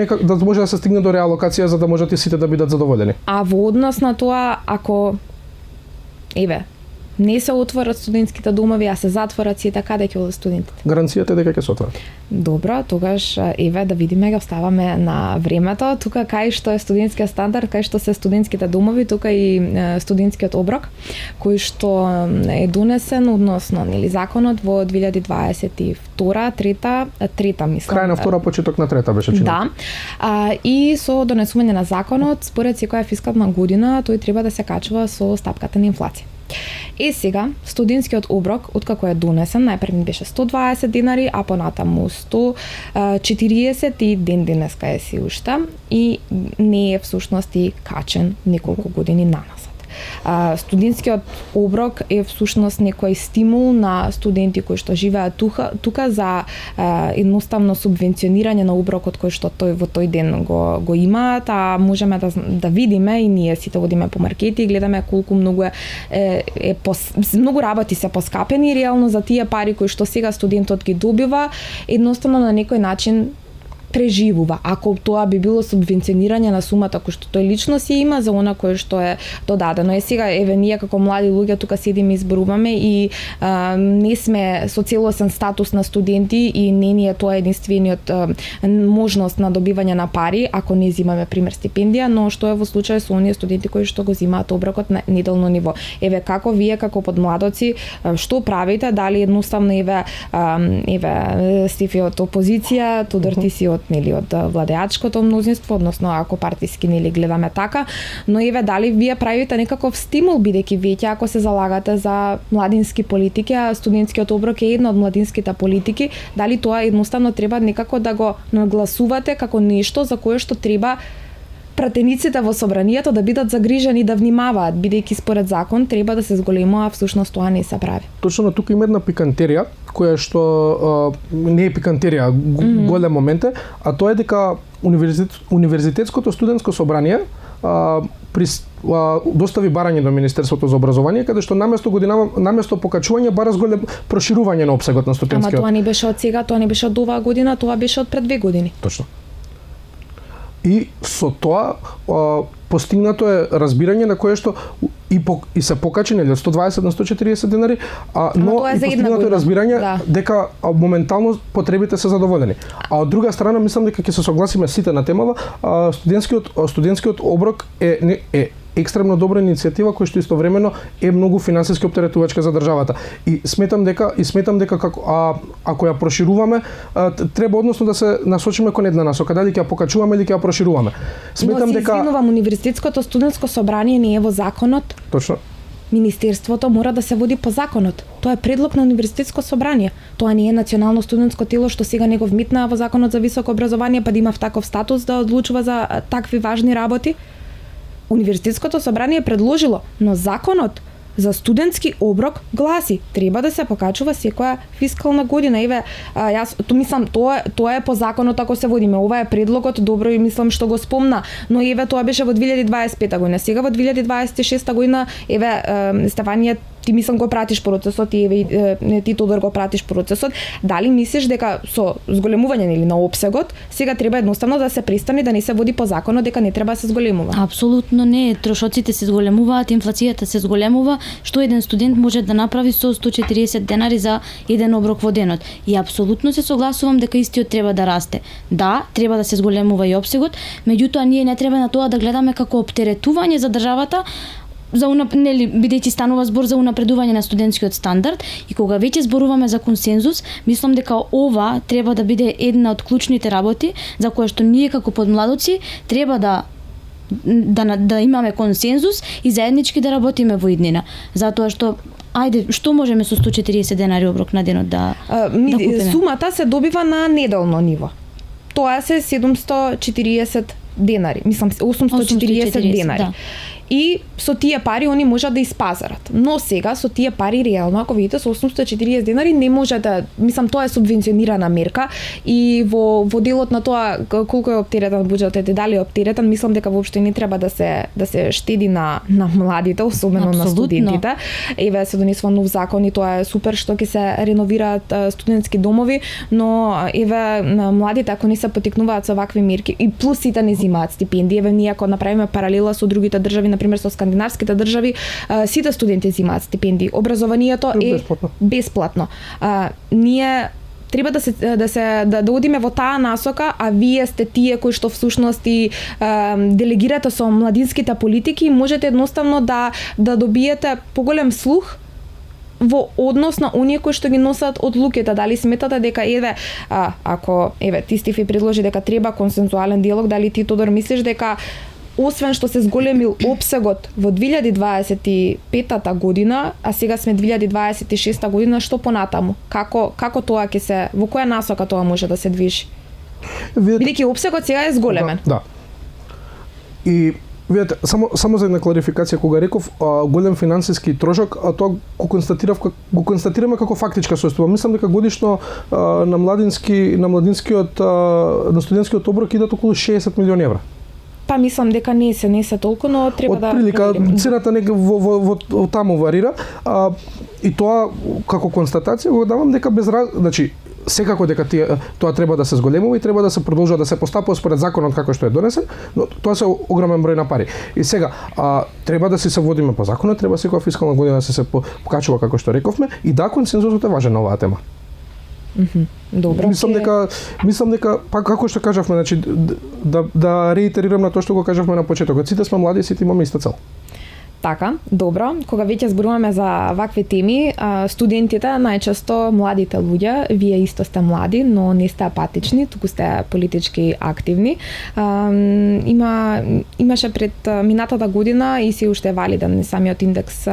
C: да се стигне до реалокација за да можат и сите да бидат задоволени.
A: А во однос на тоа ако не се отворат студентските домови, а се затворат сите, каде ќе одат студентите?
C: Гаранцијата е дека ќе се отворат.
A: Добро, тогаш да видиме, го ставаме на времето. Тука кај што е студентскиот стандард, кај што се студентските домови, тука и студентскиот оброк, кој што е донесен, односно законот во 2022-трета, мислам.
C: Крај на втора, почеток на трета беше чинено.
A: Да. И со донесување на законот, според секоја фискална година, тој треба да се качува со стапката на инфлација. Сега, студентскиот оброк, откако е донесен, најпрв беше 120 динари, а понатаму 140 и ден денеска е си уште и не е всушност и качен неколку години наназад. Студентскиот оброк е всушност некој стимул на студенти кои што живеат тука за едноставно субвенционирање на оброкот кој што во тој ден го имаат, а можеме да видиме и ние сите одиме по маркети и гледаме колку многу многу работи се поскапени и реално за тие пари кои што сега студентот ги добива, едноставно на некој начин преживува. Ако тоа би било субвенционирање на сумата кој што тој лично си има за она кое што е додадено. Сега еве ние како млади луѓе тука седиме и зборуваме и не сме со целосен статус на студенти и не ни е тоа единствениот можност на добивање на пари ако не земаме пример стипендија, но што е во случај со оние студенти кои што го земаат оброкот на неделно ниво. Еве како вие како подмладоци што правите, дали едноставно еве Стефи од опозиција, Тодор ти си од владеачкото мнозинство, односно ако партиски гледаме така, но еве дали вие правите некаков стимул бидејќи веќе ако се залагате за младински политики, а студентскиот оброк е една од младинските политики, дали тоа едноставно треба некако да го нагласувате како нешто за кое што треба пратениците во собранието да бидат загрижени да внимаваат, бидејќи според закон треба да се зголемува, всушност тоа не се прави.
C: Точно тука има една пикантерија која што не е пикантерија, голем момент е, а тоа е дека универзитетското студентско собрание достави барање до Министерството за образование, каде што наместо покачување бара зголем проширување на опсегот на студентскиот.
A: Ама тоа не беше од сега, тоа не беше од оваа година, тоа беше од пред 2 години.
C: Точно. И со тоа постигнато е разбирање на кое што и се покачени од 120 на 140 денари, но и постигнато е разбирање дека моментално потребите се задоволени. А од друга страна мислам дека ќе се согласиме сите на темава, студентскиот оброк е екстремно добра иницијатива која што истовремено е многу финансиски оптеретувачка за државата. И сметам дека ако ја прошируваме, треба односно да се насочиме кон една насока, дали ќе ја покачуваме или ќе ја прошируваме.
A: Сметам дека извинувам, универзитетското студентско собрание не е во законот.
C: Точно.
A: Министерството мора да се води по законот. Тоа е предлог на универзитетско собрание. Тоа не е национално студентско тело што сега не го вмитнаа во законот за високо образование, па да има таков статус да одлучува за такви важни работи. Универзитетското собрание предложило, но законот за студентски оброк гласи треба да се покачува секоја фискална година. Еве, јас мислам тоа е по законот ако се водиме. Ова е предлогот, добро и мислам што го спомна, но еве тоа беше во 2025 година. Сега во 2026 година еве Стефанија ти мислам го пратиш процесот и еве ти Тодор го пратиш процесот. Дали мислиш дека со зголемување или на опсегот сега треба едноставно да се престане да не се води по законот дека не треба да се зголемува?
B: Апсолутно не, трошоците се зголемуваат, инфлацијата се зголемува, што еден студент може да направи со 140 денари за еден оброк во денот. И апсолутно се согласувам дека истиот треба да расте. Да, треба да се зголемува и опсегот, меѓутоа ние не треба на тоа да гледаме како оптеретување за државата, бидејќи станува збор за унапредување на студентскиот стандард, и кога веќе зборуваме за консензус, мислам дека ова треба да биде една од клучните работи за која што ние како подмладоци треба да имаме консензус и заеднички да работиме во иднина. Затоа што што можеме со 140 денари оброк на денот да купиме?
A: Сумата се добива на неделно ниво. Тоа се 740 денари, мислам 840 денари. Да. И со тие пари они можат да испазарат. Но сега со тие пари реално, ако видите со 840 денари не може да, мислам тоа е субвенционирана мерка и во делот на тоа колку е оптеретен буџетот и дали е оптеретен, мислам дека воопшто не треба да се штеди на младите, особено на студентите. Еве се донесува нов закон и тоа е супер што ќе се реновираат студентски домови, но еве младите ако не се потикнуваат со вакви мерки и плюс сите не земаат стипендии, еве ние ако направиме паралела со другите држави, например со скандинавските држави, сите студенти земаат стипендии. Образованието е бесплатно. Ние треба да одиме во таа насока, а вие сте тие кои што всушност и делегирате со младинските политики и можете едноставно да добиете поголем слух во однос на оние кои што ги носат одлуките. Дали сметате дека ако ти Стефи предложи дека треба консензуален диалог, дали ти Тодор мислиш дека освен што се зголемил опсегот во 2025 година, а сега сме 2026 година, што понатаму? Како тоа ќе се, во која насока тоа може да се движи? Бидејќи опсегот сега е зголемен.
C: Да. И видете, само за една кларификација, кога реков голем финансиски трошок, тоа го констатираме како фактичка состојба. Мислам дека годишно на студентскиот оброк идат околу 60 милиони евра.
A: Па мислам дека не се толку, но треба да
C: отприлика цената во таму варира, и тоа како констатација го давам дека значи секако дека тоа треба да се зголемува и треба да се продолжува да се постапува според законот како што е донесен, но тоа се огромен број на пари. И сега треба да се водиме по законот, треба секоја фискална година се покачува како што рековме и да консензусот е важен на оваа тема.
A: Добро.
C: Мислам дека па како што кажавме, значи да реитерирам на тоа што го кажавме на почетокот. Сите сме млади, сите имаме иста цел.
A: Така, добро. Кога веќе зборуваме за вакви теми, студентите, најчесто младите луѓе, вие исто сте млади, но не сте апатични, туку сте политички активни. Имаше пред минатата година и се уште валиден самиот индекс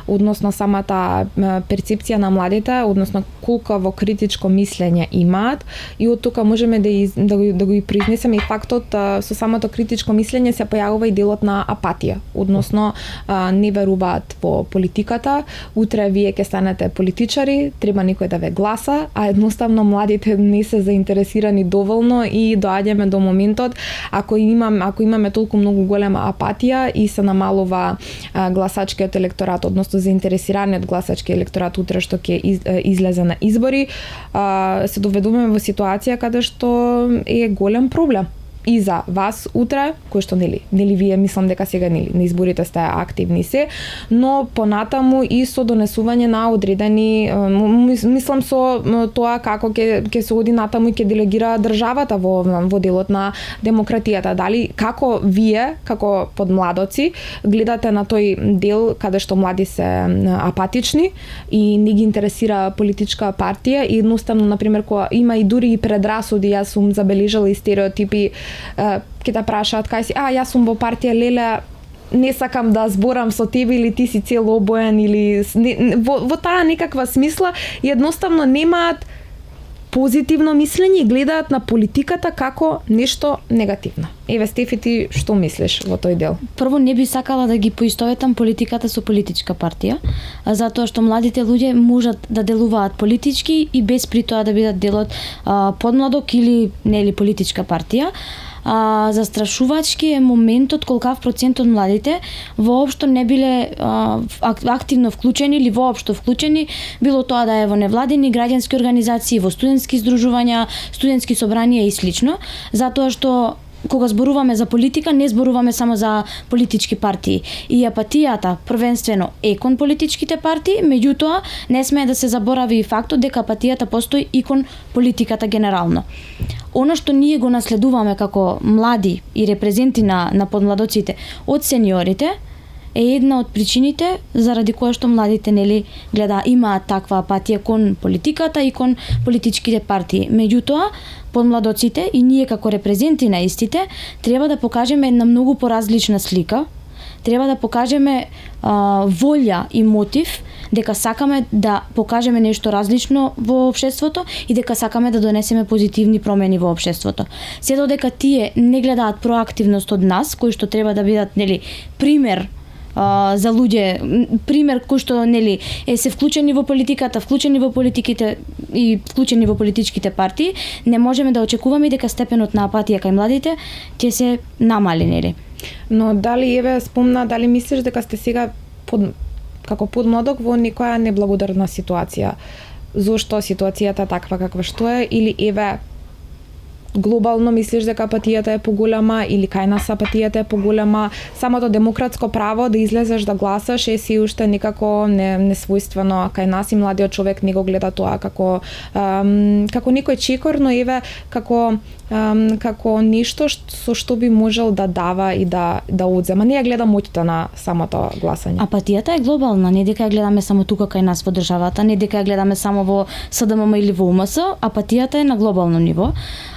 A: односно самата перцепција на младите, односно колку во критичко мислење имаат, и од тука можеме да го произнесеме и фактот со самото критичко мислење се појавува и делот на апатија, односно не веруваат во политиката, утре вие ќе станете политичари, треба некој да ве гласа, а едноставно младите не се заинтересирани доволно и доаѓаме до моментот ако имаме толку многу голема апатија и се намалува гласачкиот електорат, односно заинтересираниот гласачки електорат утре што ќе излезе на избори, се доведуваме во ситуација каде што е голем проблем и за вас утре, кој што нели вие мислам дека сега на изборите сте активни се, но понатаму и со донесување на одредени мислам со тоа како ќе се оди натаму и ќе делегира државата во делот на демократијата. Дали како вие како подмладоци гледате на тој дел каде што млади се апатични и не ги интересира политичка партија и едноставно на пример кога има и дури и предрасуди, јас сум забележала и стереотипи, ќе да прашаат кај си, јас сум во партија Леле, не сакам да зборам со тебе или ти си цело обоен или во таа некаква смисла и едноставно немаат позитивно мислење и гледаат на политиката како нешто негативно. Еве Стефи, ти што мислиш во тој дел?
B: Прво не би сакала да ги поистоветам политиката со политичка партија, затоа што младите луѓе можат да делуваат политички и без при тоа да бидат дел од подмладок или нели политичка партија. Застрашувачки е моментот колкав процент од младите воопшто не биле активно вклучени или воопшто вклучени, било тоа да е во невладини граѓански организации, во студентски здружувања, студентски собранија и слично, затоа што кога зборуваме за политика, не зборуваме само за политички партии. И апатијата првенствено е кон политичките партии, меѓутоа не смее да се заборави и фактот дека апатијата постои и кон политиката генерално. Она што ние го наследуваме како млади и репрезенти на подмладоците од сениорите е една од причините заради која што младите имаат таква апатија кон политиката и кон политичките партии. Меѓутоа, подмладоците и ние како репрезенти на истите треба да покажеме една многу поразлична слика, треба да покажеме волја и мотив дека сакаме да покажеме нешто различно во општеството и дека сакаме да донесеме позитивни промени во општеството. Се додека тие не гледаат проактивност од нас, кои што треба да бидат пример за луѓе, пример кој што се вклучени во политиката, вклучени во политиките и вклучени во политичките партии, не можеме да очекуваме дека степенот на апатија кај младите ќе се намали,
A: Но дали спомна, дали мислиш дека сте сега како подмладок во некоја неблагодарна ситуација? Зошто ситуацијата таква каква што е или глобално мислиш дека апатијата е поголема или кај нас апатијата е поголема? Самото демократско право да излезеш да гласаш е си уште некако несвојствено кај нас и младиот човек не го гледа тоа како некој чекор, но како нешто со што би можел да дава и да одзема. Не ја гледа моќта на самото гласање.
B: Апатијата е глобална, не дека ја гледаме само тука кај нас во државата, не дека ја гледаме само во СДММ или во УМС, апатијата е на глобално ниво.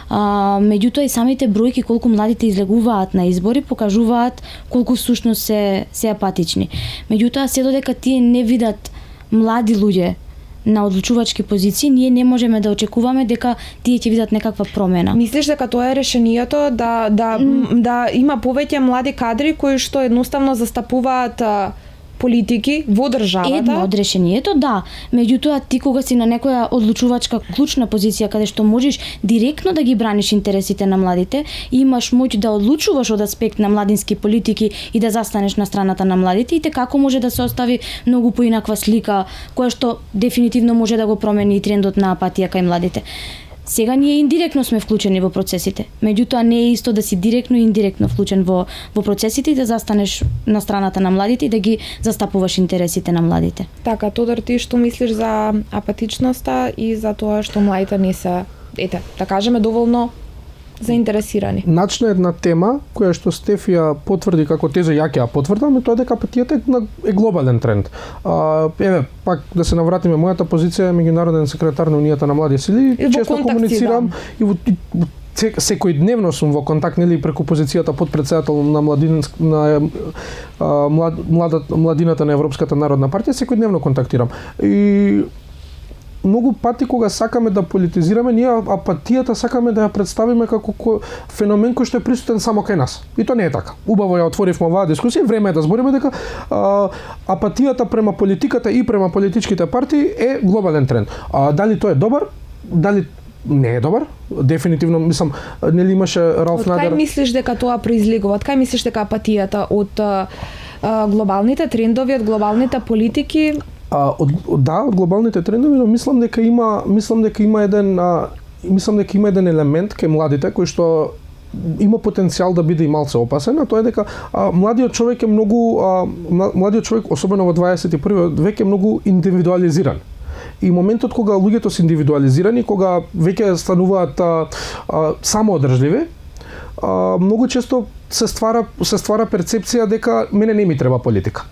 B: Меѓутоа и самите бројки колку младите излегуваат на избори покажуваат колку всушност се апатични. Меѓутоа се додека тие не видат млади луѓе на одлучувачки позиции, ние не можеме да очекуваме дека тие ќе видат некаква промена.
A: Мислиш дека тоа е решението да има повеќе млади кадри кои што едноставно застапуваат политики во државата.
B: Едно од решението, да. Меѓутоа, ти кога си на некоја одлучувачка клучна позиција каде што можеш директно да ги браниш интересите на младите, и имаш моќ да одлучуваш од аспект на младински политики и да застанеш на страната на младите, и те како може да се остави многу поинаква слика, која што дефинитивно може да го промени и трендот на апатија кај младите. Сега ние индиректно сме вклучени во процесите. Меѓутоа не е исто да си директно и индиректно вклучен во процесите и да застанеш на страната на младите и да ги застапуваш интересите на младите.
A: Така, Тодор, ти што мислиш за апатичноста и за тоа што младите не се, да кажеме, доволно заинтересирани?
C: Начна една тема која што Стефи ја потврди како теза, ја ќе ја потврдам, тоа дека апатијата е глобален тренд. Пак да се навратиме, мојата позиција е меѓународен секретар на Унијата на млади сили, често комуницирам и секојдневно сум во контакт, нели, преку позицијата подпредседател на младината на Европската народна партија, секојдневно контактирам. И многу пати кога сакаме да политизираме, ние апатијата сакаме да ја представиме како феномен кој што е присутен само кај нас. И тоа не е така. Убаво ја отворивме оваа дискусија, време е да збориме дека апатијата према политиката и према политичките партии е глобален тренд. Дали тоа е добар? Дали не е добар? Дефинитивно, мислам, нели имаше Ралф Надер.
A: Од кај мислиш дека тоа произлегува? Од кај мислиш дека апатијата од глобалните трендови, од глобалните политики?
C: Од глобалните трендови, но мислам дека има еден елемент кај младите кој што има потенцијал да биде и малце опасен, а тоа е дека младиот човек е многу особено во 21 век е многу индивидуализиран. И моментот кога луѓето се индивидуализирани, кога веќе стануваат самоодржливи, многу често се ствара перцепција дека мене не ми треба политика.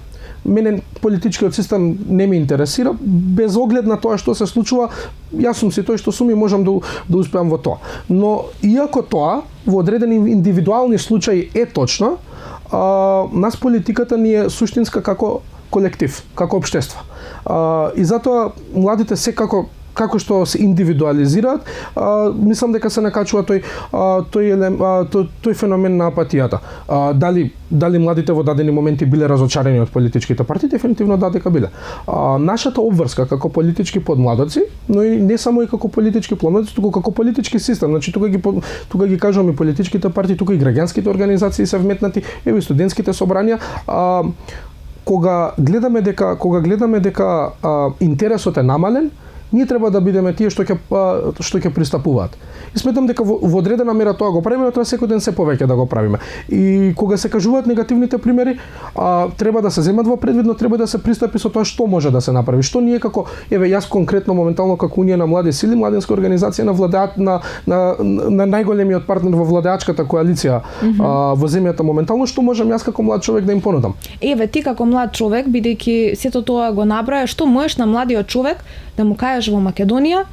C: Мене политичкиот систем не ме интересира, без оглед на тоа што се случува, јас сум си тој што сум и можам да успеам во тоа. Но иако тоа во одредени индивидуални случаи е точно, нас политиката ни е суштинска како колектив, како општество. И затоа младите секако како што се индивидуализираат, мислам дека се накачува тој феномен на апатијата. Дали младите во дадени моменти биле разочарени од политичките партии? Дефинитивно да, дека биле. Нашата обврска како политички подмладоци, но и не само и како политички подмладоци, туку како политички систем. Значи тука ги кажувам и политичките партии, тука и граѓанските организации се вметнати, и студентските собранија. Кога гледаме дека интересот е намален, ние треба да бидеме тие што ќе пристапуваат. И сметам дека во одредена мера тоа го правиме, но тоа секој ден се повеќе да го правиме. И кога се кажуваат негативните примери, треба да се земат во предвид, но треба да се пристапи со тоа што може да се направи. Што ние како, јас конкретно моментално како Унија на млади сили, младинска организација на најголемиот партнер во владеачката коалиција во земјата моментално, што можам јас како млад човек да им понудам?
A: Ти како млад човек, бидејќи сето тоа го наброја, што можеш на младиот човек да му кажеш во Македонија,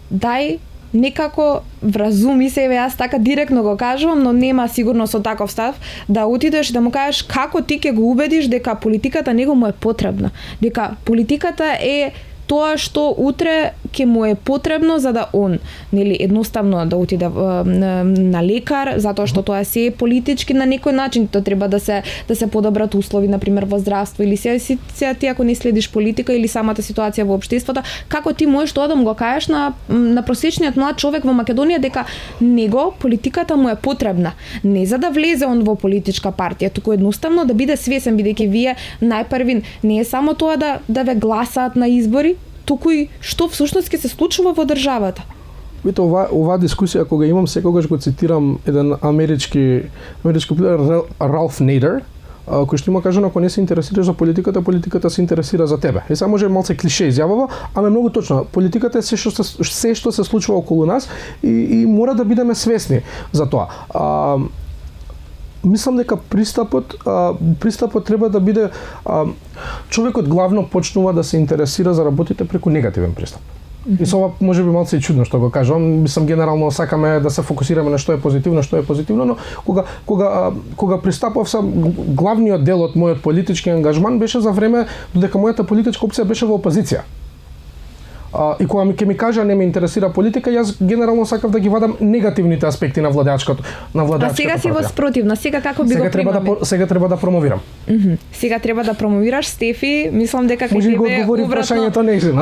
A: дај некако вразуми се, јас така директно го кажувам, но нема сигурно со таков став, да отидеш да му кажеш како ти ќе го убедиш дека политиката него му е потребна, дека политиката е тоа што утре ќе му е потребно за да он, нели, едноставно да отиде на лекар, затоа што тоа се е политички на некој начин, тоа треба да се подобрат услови, на пример во здравство, или се ти ако не следиш политика или самата ситуација во општеството, како ти можеш тоа да му го кажеш на просечниот млад човек во Македонија дека него политиката му е потребна, не за да влезе он во политичка партија, туку едноставно да биде свесен, бидејќи вие најпрви не е само тоа да ве гласаат на избори, туку и што всушност ќе се случува во државата.
C: Видите, оваа дискусија кога имам, секогаш го цитирам еден амерички Ралф Надер, кој што има кажано, ако не се интересираш за политиката, политиката се интересира за тебе. И сега може малце клише изјавува, ама е многу точно. Политиката е се што се случува околу нас и мора да бидеме свесни за тоа. Мислам дека пристапот треба да биде човекот главно почнува да се интересира за работите преку негативен пристап. И со ова може би малце и чудно што го кажувам, мислам генерално сакаме да се фокусираме на што е позитивно, но кога пристапов сам, главниот дел од мојот политички ангажман беше за време додека мојата политичка опција беше во опозиција. И кога ќе ми кажа не ме интересира политика, јас генерално сакав да ги вадам негативните аспекти на владеачката
A: А сега си во спротивна, сега како би го примаме?
C: Сега треба да промовирам.
A: Сега треба да промовираш, Стефи, мислам дека кај
C: тебе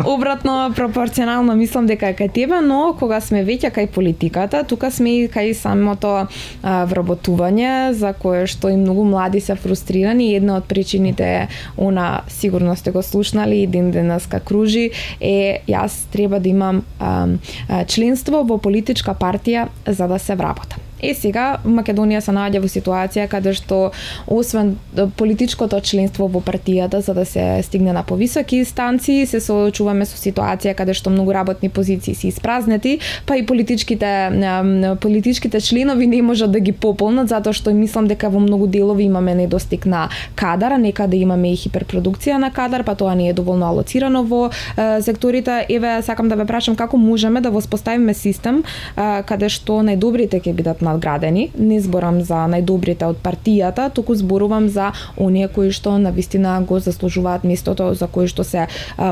A: обратно пропорционално мислам дека кај тебе, но кога сме веќе кај политиката, тука сме и кај самото вработување за кое што и многу млади се фрустрирани. Една од причините, она сигурно сте го слушнали и ден денеска кружи, е јас треба да имам членство во политичка партија за да се вработам. Сега Македонија се наоѓа во ситуација каде што освен политичкото членство во партијата за да се стигне на повисоки инстанции, се соочуваме со ситуација каде што многу работни позиции се испразнети, па и политичките членови не можат да ги пополнат затоа што мислам дека во многу делови имаме недостиг на кадар, некаде имаме и хиперпродукција на кадар, па тоа не е доволно алоцирано во секторите. Еве сакам да ве прашам како можеме да воспоставиме систем каде што најдобрите ќе бидат надградени. Не зборам за најдобрите од партијата, туку зборувам за оние кои што навистина го заслужуваат местото за кое што се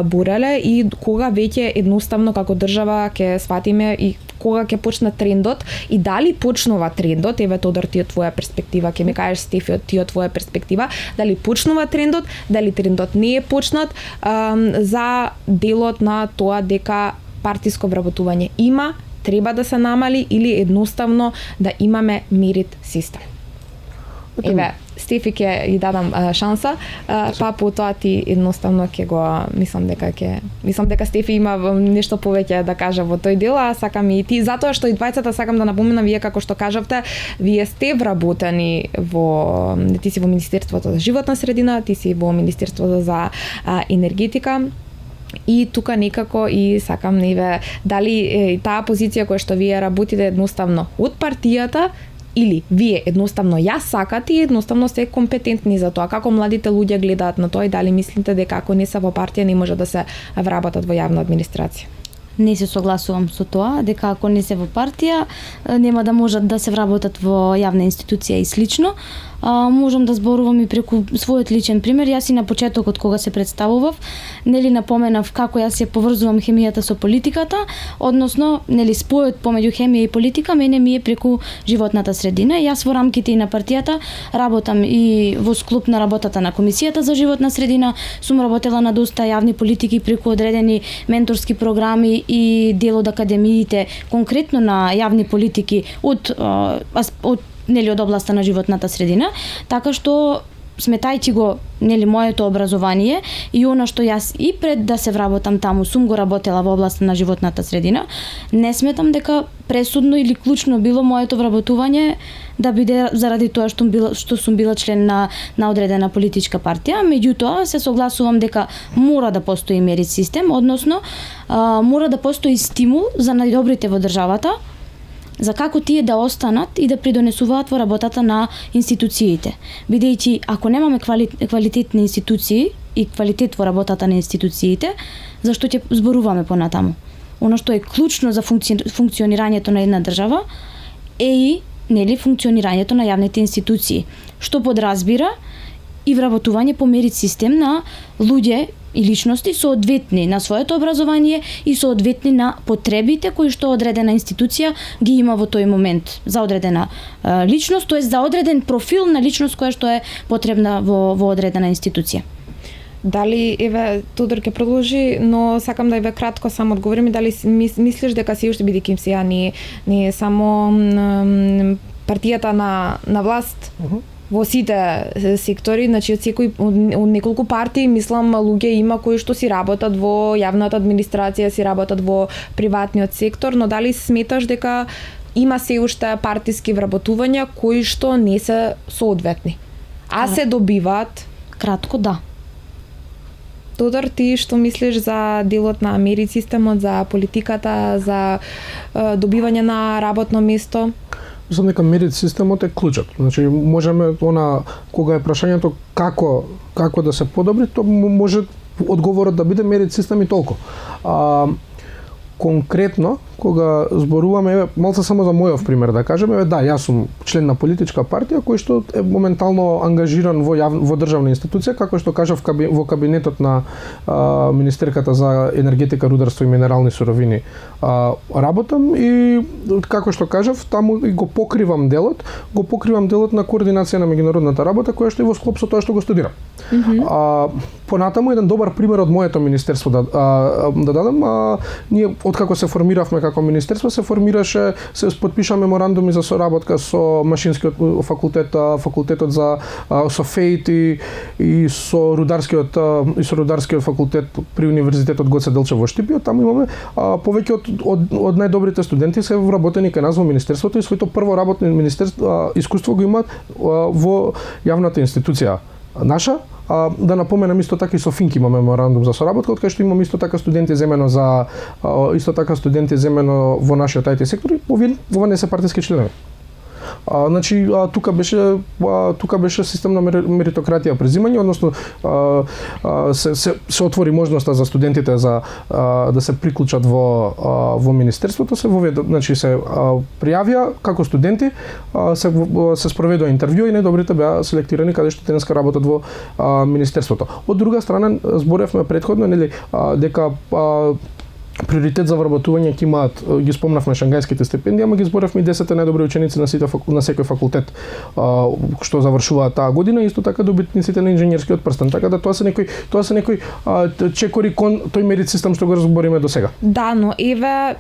A: бореле и кога веќе едноставно како држава ќе сватиме и кога ќе почне трендот и дали почнува трендот, еве Тодор ти од твоја перспектива, ќе ми кажеш Стефи од ти од твоја перспектива, дали почнува трендот, дали трендот не е почнат за делот на тоа дека партиско вработување има, треба да се намали или едноставно да имаме мерит систем. Еве, Стефи ќе ја дадам шанса, па потоа ти едноставно ќе го мислам дека Стефи има нешто повеќе да каже во тој дел, а сакам и ти, затоа што и двајцата сакам да напоменам, вие како што кажавте, вие сте вработени ти си во Министерството за животна средина, ти си во Министерството за енергетика. И тука некако и сакам дали таа позиција која што вие работите едноставно од партијата или вие едноставно ја сакате и едноставно сте компетентни за тоа. Како младите луѓе гледаат на тоа и дали мислите дека ако не се во партија не може да се вработат во јавна администрација?
B: Не се согласувам со тоа, дека ако не се во партија, нема да можат да се вработат во јавна институција и слично. Можам да зборувам и преку својот личен пример. Јас и на почетокот кога се представував, напоменав како јас се поврзувам хемијата со политиката, односно, спојот помеѓу хемија и политика мене ми е преку животната средина. Јас во рамките и на партијата работам и во склоп на работата на Комисијата за животна средина, сум работела на доста јавни политики преку одредени менторски програми и дел од академиите, конкретно на јавни политики од од областа на животната средина, така што сметајќи го моето образование и она што јас и пред да се вработам таму сум го работела во областа на животната средина, не сметам дека пресудно или клучно било моето вработување да биде заради тоа што сум била член на одредена политичка партија. Меѓутоа се согласувам дека мора да постои мерит систем, односно мора да постои стимул за најдобрите во државата, за како тие да останат и да придонесуваат во работата на институциите. Бидејќи ако немаме квалитетни институции и квалитет во работата на институциите, зашто ќе зборуваме понатаму? Оно што е клучно за функционирањето на една држава е и функционирањето на јавните институции, што подразбира и вработување по мерит систем на луѓе и личности соодветни на своето образование и соодветни на потребите кои што одредена институција ги има во тој момент за одредена личност, тоест за одреден профил на личност која што е потребна во одредена институција.
A: Дали, еве, Тодор ќе продолжи, но сакам да еве кратко само одговорим, дали мислиш дека се уште бидејќи сега не е само партијата на власт, во сите сектори, значи од неколку партии, мислам, луѓе има кои што си работат во јавната администрација, си работат во приватниот сектор, но дали сметаш дека има се уште партиски вработувања кои што не се соодветни, а се добиваат?
B: Кратко, да.
A: Тодор, ти што мислиш за делот на мерит системот, за политиката, за добивање на работно место?
C: Мислам дека мерит системот е клучот. Значи можеме кога е прашањето како да се подобри, то може одговорот да биде мерит систем и толку. Конкретно, кога зборуваме, еве, малце само за мојов пример да кажеме, еве, да, јас сум член на политичка партија кој што е моментално ангажиран во државна институција, како што кажав во кабинетот на министерката за енергетика, рударство и минерални суровини работам и како што кажав, таму и го покривам делот на координација на меѓународната работа која што е во склоп со тоа што го студирам. Понатаму еден добар пример од моето министерство да дадам, ние откако се формиравме како министерство се подпиша меморандуми за соработка со машинскиот факултет, факултетот за со ФЕИТ и со рударскиот факултет при универзитетот Гоце Делчев во Штипјо. Таму имаме повеќе од најдобрите студенти се вработени кај нас во министерството и своето прво работно искуство го имаат во јавната институција наша. Да напоменам исто така и со Финк има меморандум за соработка, од кај што имам исто така студенти земено во нашиот IT сектор и ова не се партиски членови. Значи тука беше систем на меритократија презимање, односно се отвори можноста за студентите да се приклучат во министерството, се воведе, значи се пријавија како студенти, се спроведува интервју и најдобрите беа селектирани каде што денеска работат во министерството. Од друга страна зборевме претходно дека приоритет за вработување ќе имаат, ги спомнавме шангајските стипендии, ама ги зборевме и 10 најдобри ученици на секој факултет што завршуваат таа година, исто така добитниците на инженерскиот прстен. Така да тоа се некои чекори кон тој мерит систем што го разбориме до сега.
A: Да, но еве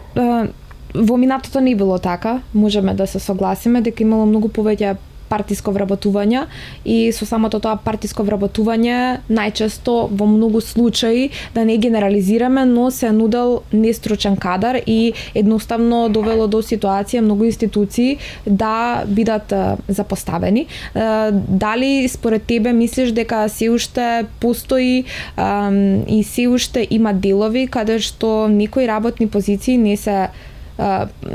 A: во минатото не било така. Можеме да се согласиме дека имало многу повеќе партиско вработување и со самото тоа партиско вработување најчесто во многу случаи, да не генерализираме, но се нудел нестручен кадар и едноставно довело до ситуација многу институции да бидат запоставени. Дали според тебе мислиш дека се уште постои и се уште има делови каде што некои работни позиции не се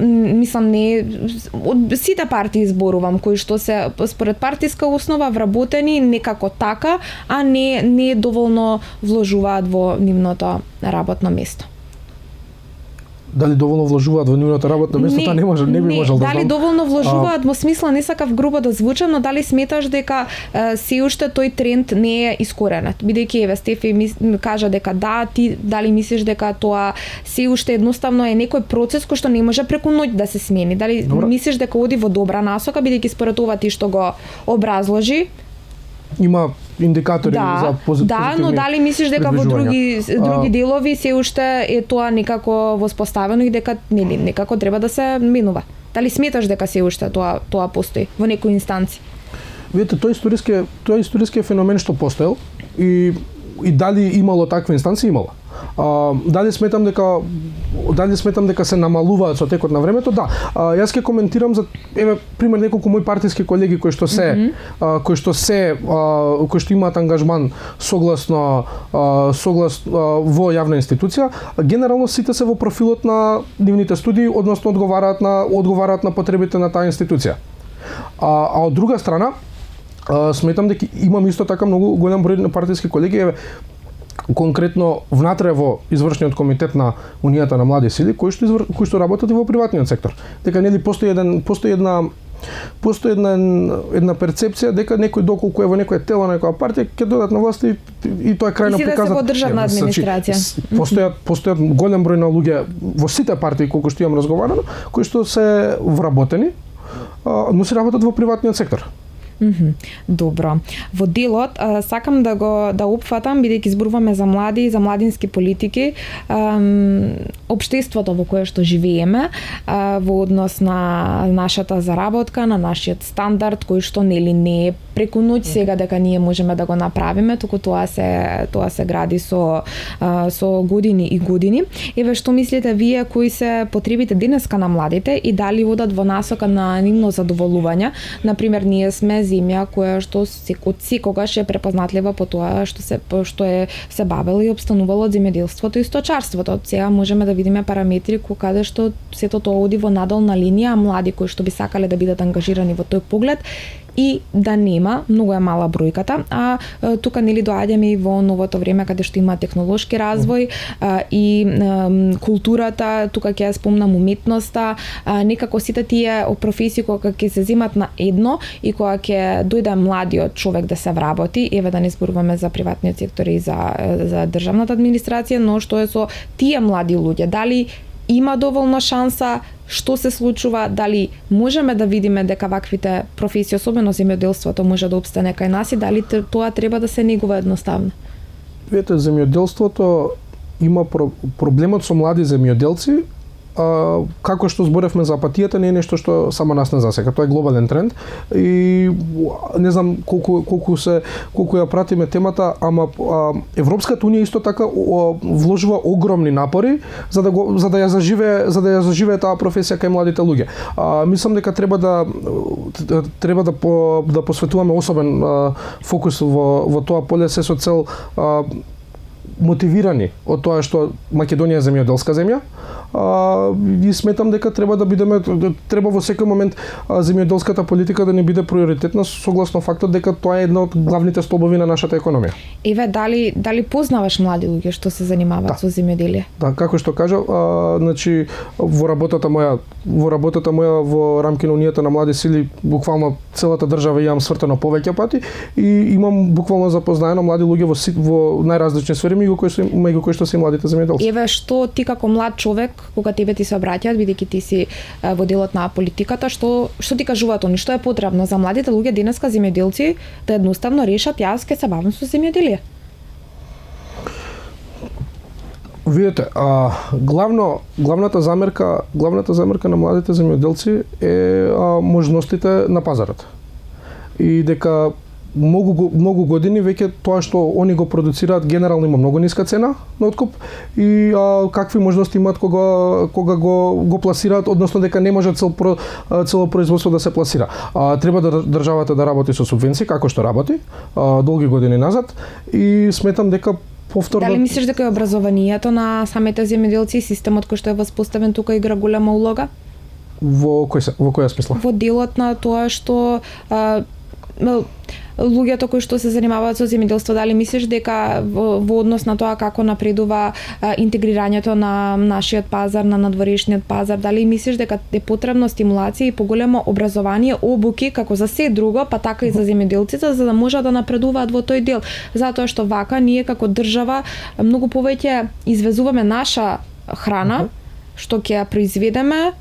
A: мислам не од сите партии зборувам, кои што се според партиска основа вработени некако така, а не доволно вложуваат во нивното работно место?
C: Дали доволно вложуваат во нивното работно место, тоа не би можел да знам.
A: Дали доволно вложуваат во смисла, не сакав грубо да звучам, но дали сметаш дека се уште тој тренд не е искоренет? Бидејќи еве Стефи кажа дека да, ти дали мислиш дека тоа се уште едноставно е некој процес кој што не може преку ноќ да се смени? Дали мислиш дека оди во добра насока, бидејќи според ова ти што го образложи?
C: Има индикатори за позитивни.
A: Да, но дали мислиш дека во други делови се уште е тоа некако воспоставено и дека некако треба да се менува? Дали сметаш дека се уште тоа постои во некои инстанци?
C: Видете, тој историски феномен што постоел и дали имало такви инстанции, имало. Дали сметам дека се намалуваат со текот на времето? Да. Јас ќе коментирам за пример неколку мои партиски колеги кои што имаат ангажман согласно во јавна институција. Генерално сите се во профилот на нивните студии, односно одговараат на потребите на таа институција. А од друга страна, сметам дека имам исто така многу голем број на партиски колеги, конкретно внатре во извршниот комитет на Унијата на млади сили, кои што работат и во приватниот сектор. Дека нели постои една перцепција дека некој доколку е во некоја тело на некоја партија ќе додат на власт и тоа е крајно приказат.
A: И да се во државна администрација.
C: Постојат голем број на луѓе во сите партии колку што имам разговарано, кои што се вработени, но се работат во приватниот сектор.
A: Добро. Во делот сакам да опфатам, бидејќи зборуваме за млади и за младински политики, општеството во кое што живееме, во однос на нашата заработка, на нашиот стандард, кој што нели не е преку ноќ сега дека ние можеме да го направиме, туку тоа се гради со години и години. Еве што мислите вие, кои се потребите денеска на младите и дали одат во насока на нивно задоволување? Например, ние сме земја која што од секогаш е препознатлива по тоа што се бавела и обстанувала од земјоделството и сточарството. Сега можеме да видиме параметри каде што сето тоа оди во надолна линија, а млади кои што би сакале да бидат ангажирани во тој поглед и да нема, многу е мала бројката, а тука нели доаѓаме и во новото време каде што има технолошки развој и културата, тука ќе ја спомнам уметноста, некако сите тие професии кога ќе се земат на едно и кога ќе дојде младиот човек да се вработи, еве да не зборуваме за приватниот сектор и за државната администрација, но што е со тие млади луѓе, дали има доволно шанса, што се случува, дали можеме да видиме дека ваквите професии, особено земјоделството, може да опстане кај нас и дали тоа треба да се негува едноставно?
C: Видете, земјоделството има проблемот со млади земјоделци, како што зборевме за апатијата, не е нешто што само нас не засека, тоа е глобален тренд и не знам колку ја пратиме темата, ама Европската унија исто така вложува огромни напори за да ја заживее таа професија кај младите луѓе. Мислам дека треба да посветуваме особен фокус во тоа поле, се со цел мотивирани од тоа што Македонија е земјоделска земја, и сметам дека треба во секој момент земјоделската политика да не биде приоритетна согласно фактот дека тоа е една од главните столбови на нашата економија.
A: Еве, дали познаваш млади луѓе што се занимаваат со земјоделие?
C: Да, како што кажав, значи во работата моја во рамки на Унијата на млади сили, буквално целата држава имам свртено повеќе пати и имам буквално запознаено млади луѓе во најразлични сфери, меѓу кои што се и младите земјоделци.
A: Еве, што ти како млад човек, кога тебе ти се обраќаат, бидејќи ти си во делот на политиката, што ти кажуваат они, што е потребно за младите луѓе денеска земјоделци да едноставно решат јас ќе се бавам со земјоделие?
C: Видете, главната замерка на младите земјоделци е можностите на пазарот. И дека многу години веќе тоа што они го продуцираат генерално има многу ниска цена на откуп и какви можности имаат кога го пласираат, односно дека не може цело производство да се пласира. Треба да државата да работи со субвенции како што работи долги години назад и сметам дека повторно.
A: Дали мислиш дека образованието на самите земјоделци и системот кој што е воспоставен тука игра голема улога?
C: Во која смисла?
A: Во делот на тоа што луѓето кои што се занимаваат со земјоделство, дали мислиш дека во однос на тоа како напредува интегрирањето на нашиот пазар, на надворешниот пазар, дали мислиш дека е потребно стимулација и поголемо образование, обуки како за се друго, па така и за земјоделците, за да можат да напредуваат во тој дел, затоа што вака ние како држава многу повеќе извезуваме наша храна што ќе ја произведеме,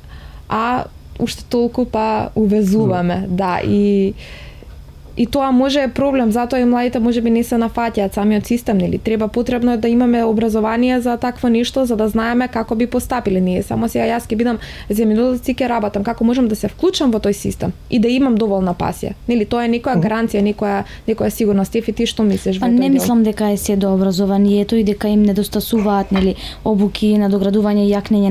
A: а уште толку па увезуваме, да, и тоа може е проблем, затоа и младите можеби не се нафаќаат самиот систем, нели? Потребно е да имаме образование за такво нешто, за да знаеме како би постапиле ние. Само сега јас ќе бидам земјоделец и ќе работам, како можам да се вклучам во тој систем и да имам доволна пасија. Нели, тоа е некоја гаранција, некоја сигурност. Ефи, ти што мислиш во тој дел?
B: Не мислам дека е се до образованието и дека им недостасуваат, нели, обуки, надоградување и јакнење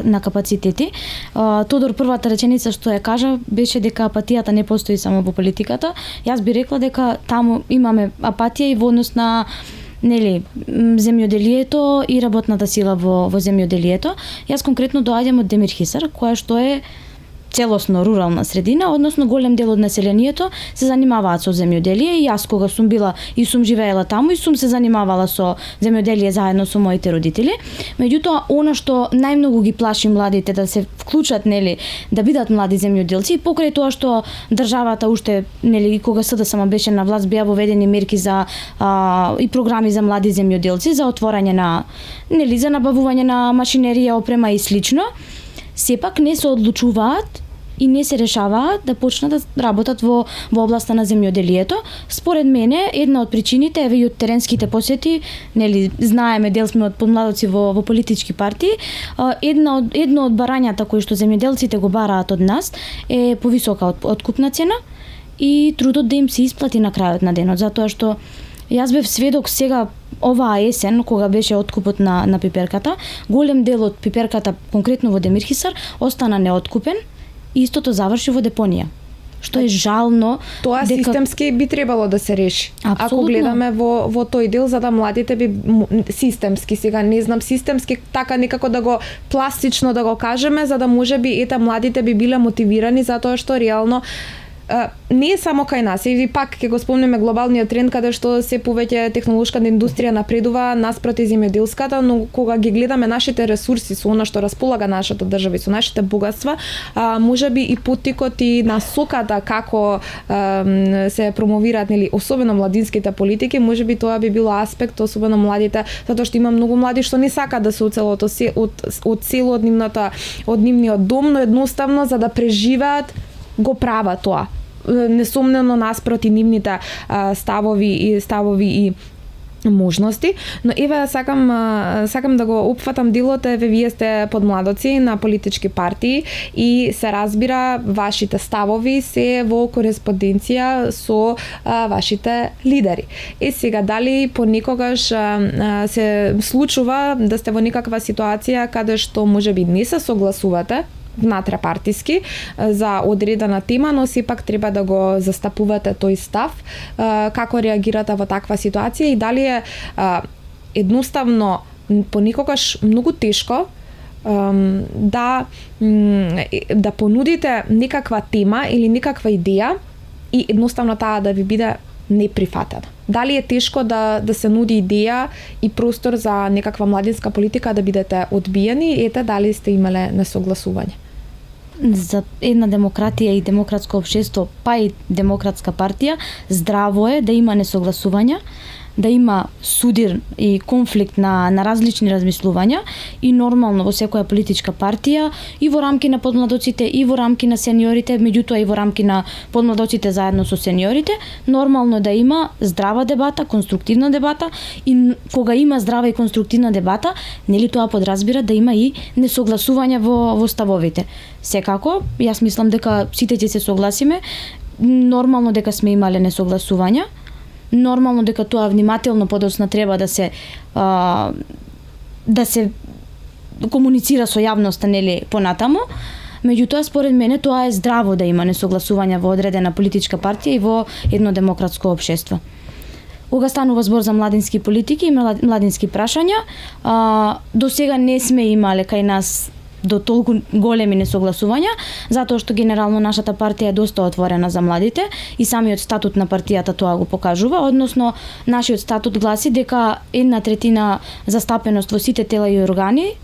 B: на капацитети. Тодор, првата реченица што ја кажа беше дека апатијата не постои само во политиката. Јас би рекла дека таму имаме апатија и во однос на, нели, земјоделието и работната сила во земјоделието. Јас конкретно доаѓам од Демир Хисар, која што е целосно рурална средина, односно голем дел од населението се занимаваат со земјоделие и јас кога сум била и сум живеела таму и сум се занимавала со земјоделие заедно со моите родители. Меѓутоа, она што најмногу ги плаши младите да се вклучат, нели, да бидат млади земјоделци, покрај тоа што државата уште, нели, кога СДСМ беше на власт, беа воведени мерки за и програми за млади земјоделци за отворање на, нели, за набавување на машинерија, опрема и слично, сепак не се одлучуваат и не се решаваат да почнат да работат во областа на земјоделието. Според мене, една од причините е и од теренските посети, нели, знаеме, дел сме од подмладоци во политички партии, едно од барањата кои што земјоделците го бараат од нас е повисока откупна цена и трудот да им се исплати на крајот на денот, затоа што јас бев сведок сега оваа есен, кога беше откупот на пиперката, голем дел од пиперката, конкретно во Демир Хисар, остана неоткупен и истото заврши во депонија. Што е жално.
A: Тоа системски би требало да се реши.
B: Апсолутно.
A: Ако гледаме во тој дел, за да младите би системски, сега не знам системски, така некако да го пластично да го кажеме, за да може би младите би биле мотивирани, затоа што реално не е само кај нас, и пак ќе го спомнеме глобалниот тренд каде што се повеќе технолошката индустрија напредува наспроти земјоделската, но кога ги гледаме нашите ресурси со она што располага нашата држава и со нашите богатства, можеби и поттикот и насоката како се промовираат, нели, особено младинските политики, можеби тоа би било аспект, особено младите, затоа што има многу млади што не сакаат да се оцелат од село, од нивниот дом, но едноставно за да преживеат го прават тоа. Несомнено наспроти нивните ставови и можности, но еве сакам да го опфатам делот, еве вие сте подмладоци на политички партии и се разбира вашите ставови се во кореспонденција со вашите лидери. Сега дали понекогаш се случува да сте во некаква ситуација каде што можеби не се согласувате внатрепартиски за одредена тема, но сепак треба да го застапувате тој став. Како реагирате во таква ситуација и дали е едноставно понекогаш многу тешко да понудите некаква тема или некаква идеја и едноставно таа да ви биде неприфатена. Дали е тешко да се нуди идеја и простор за некаква младинска политика да бидете одбиени? Ете, дали сте имале несогласување?
B: За една демократија и демократско општество, па и демократска партија, здраво е да има несогласувања, да има судир и конфликт на различни размислувања и нормално во секоја политичка партија и во рамки на подмладоците и во рамки на сениорите, меѓутоа и во рамки на подмладоците заедно со сениорите, нормално да има здрава дебата, конструктивна дебата и кога има здрава и конструктивна дебата, нели тоа подразбира да има и несогласувања во ставовите. Секако, јас мислам дека сите ќе се согласиме, нормално дека сме имале несогласувања, нормално дека тоа внимателно подоцна треба да се комуницира со јавноста, нели, понатамо. Меѓутоа, според мене, тоа е здраво да има несогласувања во одредена политичка партија и во едно демократско општество. Кога станува збор за младински политики и младински прашања, до сега не сме имале кај нас до толку големи несогласувања, затоа што генерално нашата партија е доста отворена за младите и самиот статут на партијата тоа го покажува, односно нашиот статут гласи дека 1/3 застапеност во сите тела и органи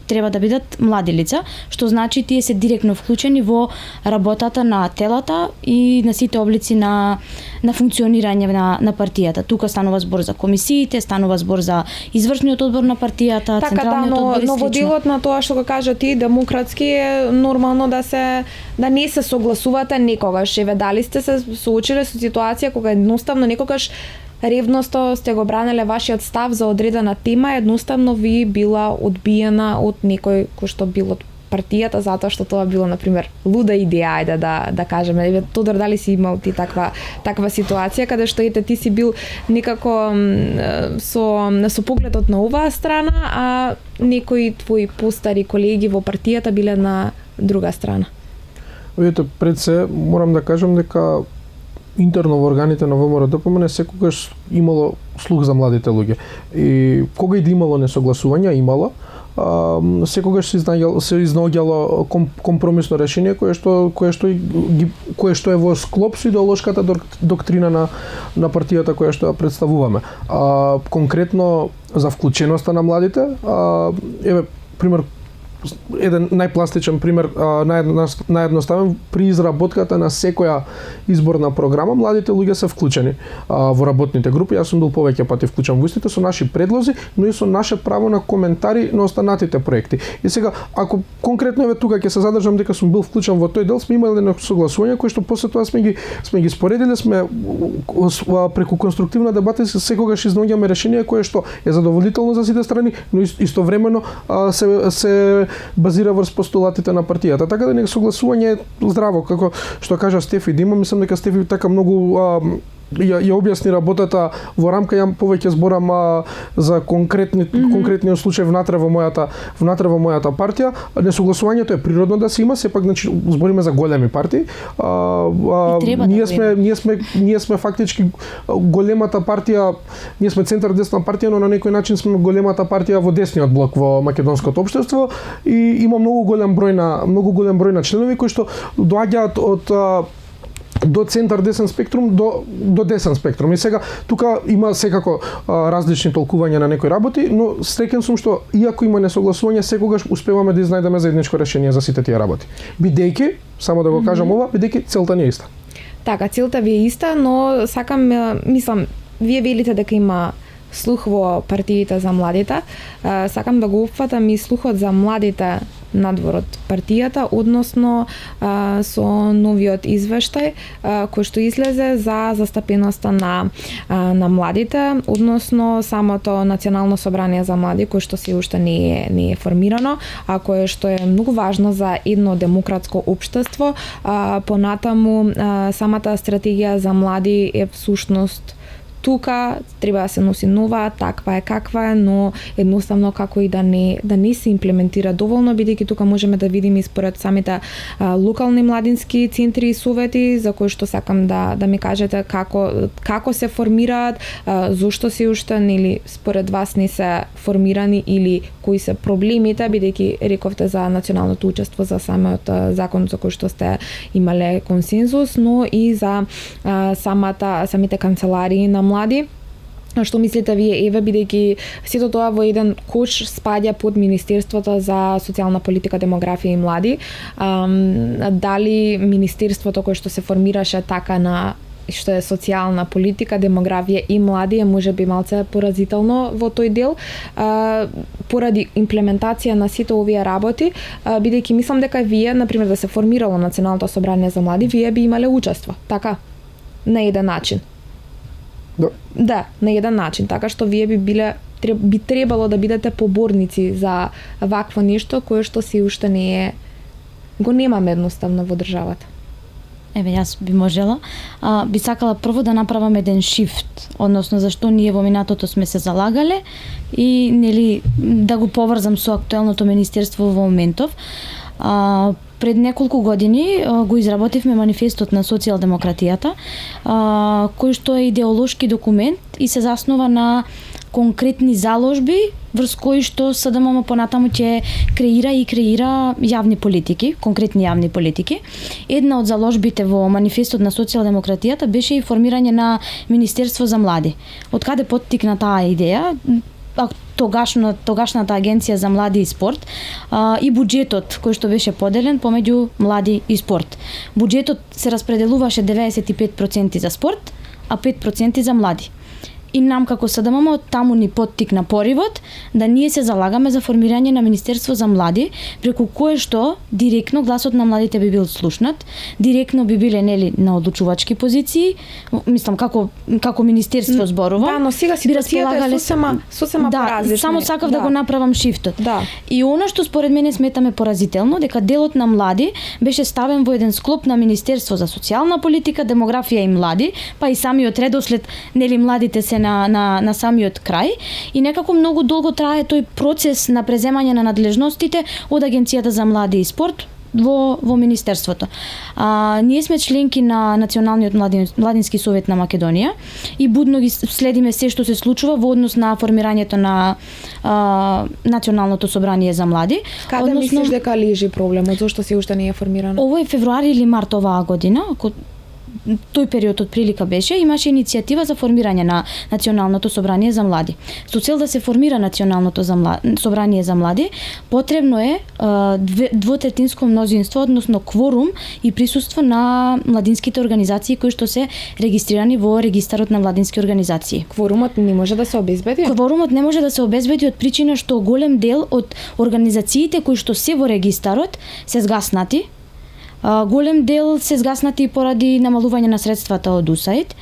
B: треба да бидат млади лица, што значи тие се директно вклучени во работата на телата и на сите облици на функционирање на партијата. Тука станува збор за комисиите, станува збор за извршниот одбор на партијата, централниот одбор и слично. Но во делот на тоа што го кажа ти, демократски е нормално да не се согласувате некогаш. Еве, дали сте се соочиле со ситуација кога едноставно некогаш ревносто сте го бранеле вашиот став за одредена тема, едноставно ви била одбиена од некој кој што бил од партијата затоа што тоа било, например, луда идеја, ајде да кажеме. Еве, Тодор, дали си имал ти таква ситуација каде што ете ти си бил некако со погледот на оваа страна, а некои твои постари колеги во партијата биле на друга страна?
C: Видите, пред се морам да кажам дека интерно во органите на ВМРО-ДПМН секогаш имало слух за младите луѓе. И кога и да имало несогласувања, имало, секогаш се изнаоѓало компромисно решение кое што е во склоп со идеолошката доктрина на партијата која што ја представуваме. Конкретно за вклученоста на младите, еве пример, еден најпластичен пример, наједноставен, при изработката на секоја изборна програма, младите луѓе се вклучени во работните групи. Јас сум бил повеќе пати вклучен во истите со наши предлози, но и со наше право на коментари на останатите проекти. И сега, ако конкретно еве тука ќе се задржам дека сум бил вклучен во тој дел, сме имале несогласувања кои што после тоа сме ги споредиле, сме преку конструктивна дебата секогаш изнаоѓаме решение кое што е задоволително за сите страни, но истовремено се базира врз постулатите на партијата. Така да несогласување е здраво, како што кажа Стефи Дима, мислам дека Стефи така многу ја објасни работата во рамка. Ја повеќе зборам за конкретниот случај внатре во мојата партија. Несогласувањето е природно да се има, сепак значи збориме за големи партии. Ние сме фактички големата партија, ние сме центар десна партија, но на некој начин сме големата партија во десниот блок во македонското општество и има многу голем број на членови кои што доаѓаат од до центар десен спектрум до десен спектрум. И сега тука има секако различни толкувања на некои работи, но среќен сум што иако има несогласување, секогаш успеваме да изнајдеме заедничко решение за сите тие работи. Бидејќи, само да го кажам ова, бидејќи целта не е иста.
A: Така, целта ви е иста, но сакам, мислам, вие велите дека има слух во партиите за младите. Сакам да го опфатам и слухот за младите надвор од партијата, односно со новиот извештај кој што излезе за застапеноста на младите, односно самото Национално собрание за млади кој што се уште не е формирано, а кое што е многу важно за едно демократско општество. Понатаму самата стратегија за млади е всушност тука, треба да се носи нова, таква е каква е, но едноставно како и да не се имплементира доволно, бидејќи тука можеме да видиме според самите локални младински центри и совети, за кои што сакам да ми кажете како се формираат, зошто се уште нели според вас не се формирани или кои се проблемите, бидејќи рековте за националното учество, за самиот закон за кој што сте имале консензус, но и за самите канцеларии на млади. Што мислите вие, Ева, бидејќи сето тоа во еден кош спаѓа под Министерството за социјална политика, демографија и млади? Дали Министерството кое што се формираше така на што е социјална политика, демографија и млади е можеби малце поразително во тој дел, поради имплементација на сите овие работи, бидејќи мислам дека вие, например, да се формирало Националното собрание за млади, вие би имале учество, така? На еден начин. Да, на еден начин, така што вие би требало да бидете поборници за вакво нешто кое што си уште го немаме едноставно во државата.
B: Еве, јас би можела. Би сакала прво да направам еден шифт, односно зашто ние во минатото сме се залагале и нели да го поврзам со актуелното министерство во моментов. Пред неколку години го изработивме манифестот на социјалдемократијата, кој што е идеолошки документ и се заснова на конкретни заложби врз кои што СДММ понатаму ќе креира јавни политики, конкретни јавни политики. Една од заложбите во манифестот на социјалдемократијата беше и формирање на Министерство за млади. Од каде поттикна таа идеја? Тогашната агенција за млади и спорт и буџетот кој што беше поделен помеѓу млади и спорт. Буџетот се распределуваше 95% за спорт, а 5% за млади. И нам како СДММ таму ни поттикна поривот да ние се залагаме за формирање на Министерство за млади, преку кое што директно гласот на младите би бил слушнат, директно би биле нели на одлучувачки позиции, мислам како министерство зборува.
A: Да, но сега ситуацијата е сосема поразлична.
B: Само сакав да го направам шифтот.
A: Да.
B: И она што според мене сметаме поразително, дека делот на млади беше ставен во еден склоп на Министерство за социјална политика, демографија и млади, па и самиот редослед нели младите се на самиот крај и некако многу долго трае тој процес на преземање на надлежностите од Агенцијата за млади и спорт во Министерството. Ние сме членки на Националниот младински совет на Македонија и будно ги следиме се што се случува во однос на формирањето на Националното собрание за млади.
A: Каде мислиш дека лежи проблемот? Зошто се уште не е формирано?
B: Ово е февруари или март оваа година, тој период од прилика беше, имаше иницијатива за формирање на Националното собрание за млади. Со цел да се формира Националното собрание за млади, потребно е двотретинско мнозинство, односно кворум и присуство на младинските организации кои што се регистрирани во регистарот на младински организации.
A: Кворумот не може да се обезбеди?
B: Кворумот не може да се обезбеди од причина што голем дел од организациите кои што се во регистарот се згаснати. Голем дел се згаснати поради намалување на средствата од УСАИД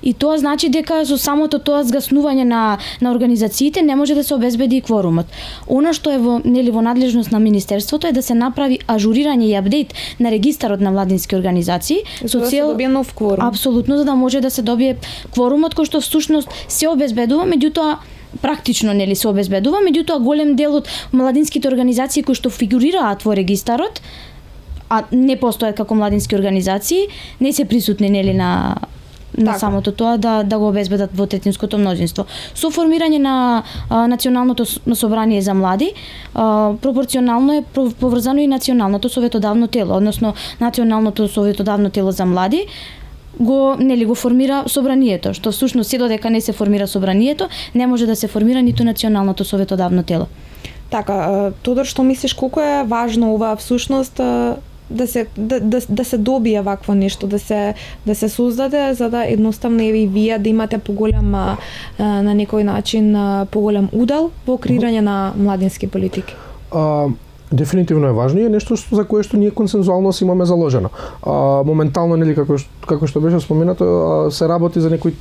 B: и тоа значи дека со самото тоа згаснување на организациите не може да се обезбеди кворумот. Она што е во надлежност на министерството е да се направи ажурирање и апдејт на регистарот на младински организации
A: со цел да се добие нов кворум.
B: Апсолутно, за да може да се добие кворумот кој што всушност се обезбедува, меѓутоа практично се обезбедува, меѓутоа голем дел од младинските организации кои што фигурираат во регистарот а не постојат како младински организации, не се присутни на самото тоа да го обезбедат двотретинското мнозинство. Со формирање на Националното собрание за млади, пропорционално е поврзано и Националното советодавно тело, односно Националното советодавно тело за млади, го формира собранието, што всушност се додека не се формира собранието, не може да се формира ниту националното советодавно тело.
A: Така, Тодор, што мислиш колку е важно ова всушност да се добие вакво нешто, да се создаде, за да едноставно и вие да имате поголем на некој начин поголем удел во креирање на младински политики?
C: Дефинитивно е важно и е нешто за кое што ние консензуално си имаме заложено. Моментално, нели, како што беше споменато, се работи за некои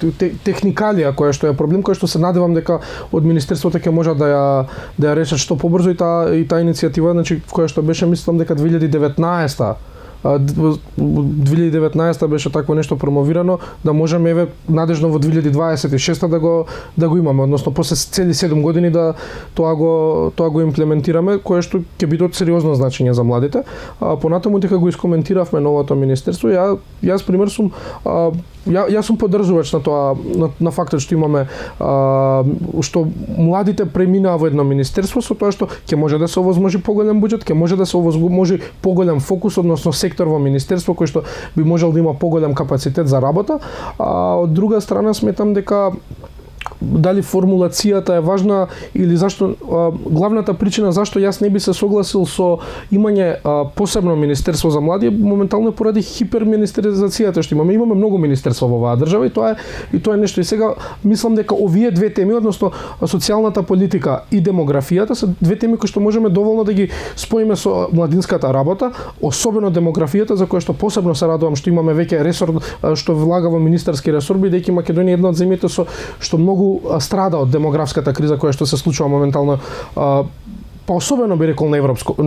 C: техникалија која што е проблем, која што се надевам дека од министерството ќе можат да ја решат што побрзо и таа иницијатива, значи која што беше, мислам дека 2019 беше такво нешто промовирано, да можеме еве надежно во 2026 да го имаме, односно после цели 7 години да тоа го имплементираме, кое што ќе биде од сериозно значење за младите. Понатаму дека го искоментиравме новото министерство, јас пример сум јас сум поддржувач на тоа, на фактот што имаме што младите преминаа во едно министерство со тоа што ќе може да се овозможи поголем буџет, ќе може да се овозможи поголем фокус, односно сектор во министерство кој што би можел да има поголем капацитет за работа. Од друга страна сметам дека дали формулацијата е важна или зашто главната причина зашто јас не би се согласил со имање посебно министерство за млади моментално поради хиперминистеризацијата што имаме. Имаме многу министерства во оваа држава и тоа е нешто. И сега мислам дека овие две теми, односно социјалната политика и демографијата, се две теми кои што можеме доволно да ги споиме со младинската работа, особено демографијата, за која што посебно се радувам што имаме веќе ресор што влага во министерски ресор, бидејќи Македонија е една од земјите што многу страда од демографската криза која што се случува моментално, па особено би рекол на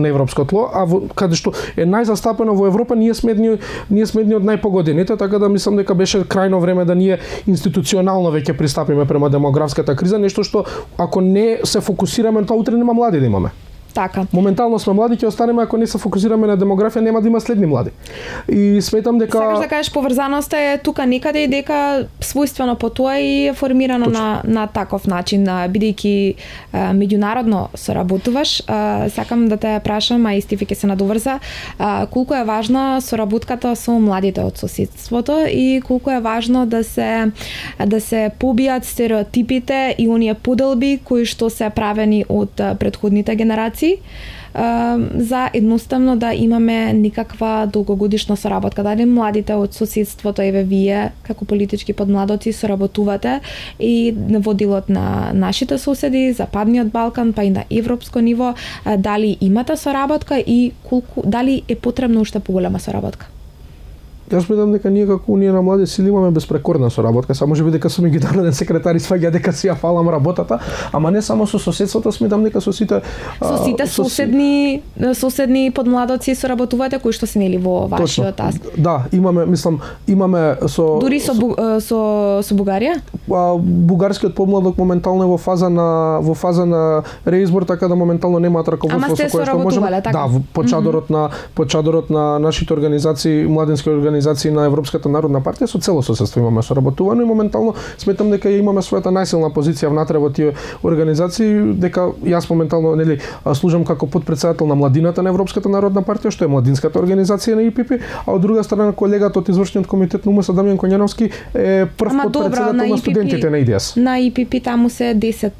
C: европско тло, каде што е најзастапено во Европа, ние сме едни од најпогодените, така да мислам дека беше крајно време да ние институционално веќе пристапиме према демографската криза, нешто што ако не се фокусираме на тоа, утре нема млади да имаме.
A: Така.
C: Моментално сме млади, ќе останеме ако не се фокусираме на демографија, нема да има следни млади. И сметам дека
A: сакаш да кажеш поврзаноста е тука некаде и дека својствено по тоа и е формирано на таков начин, бидејќи меѓународно соработуваш. Сакам да те прашам, а и Стефи ќе се надоврза, колку е важна соработката со младите од соседството и колку е важно да се побијат стереотипите и оние поделби кои што се правени од претходните генерации, за едноставно да имаме никаква долгогодишна соработка. Дали младите од соседството, еве вие како политички подмладоци соработувате и во делот на нашите соседи, Западниот Балкан, па и на европско ниво, дали имате соработка и дали е потребна уште поголема соработка?
C: Јас мислам дека ние како Унија на млади сили имаме безпрекорна соработка, само можеби дека сум меѓународен секретар и сваѓа дека си ја фалам работата, ама не само со соседството, сметам дека со сите соседни подмладоци соработувате кои што се нели во вашиот таст. Да, имаме со дури со Бугарија? Бугарскиот подмладок моментално е во фаза на реизбор, така да моментално немаат раководство со кое што можеме. Да, по чадорот на нашите организации, младински организации на Европската народна партија, со цело соседство имаме соработувано и моментално сметам дека имаме својата најсилна позиција внатре во тие организации, дека јас моментално нели служам како потпредседател на младината на Европската народна партија, што е младинската организација на ИПП, а од друга страна колегата од извршниот комитет на УМС Дамјан Коњановски е прв потпредседател на студентите на ИДС. На ИПП таму се 10.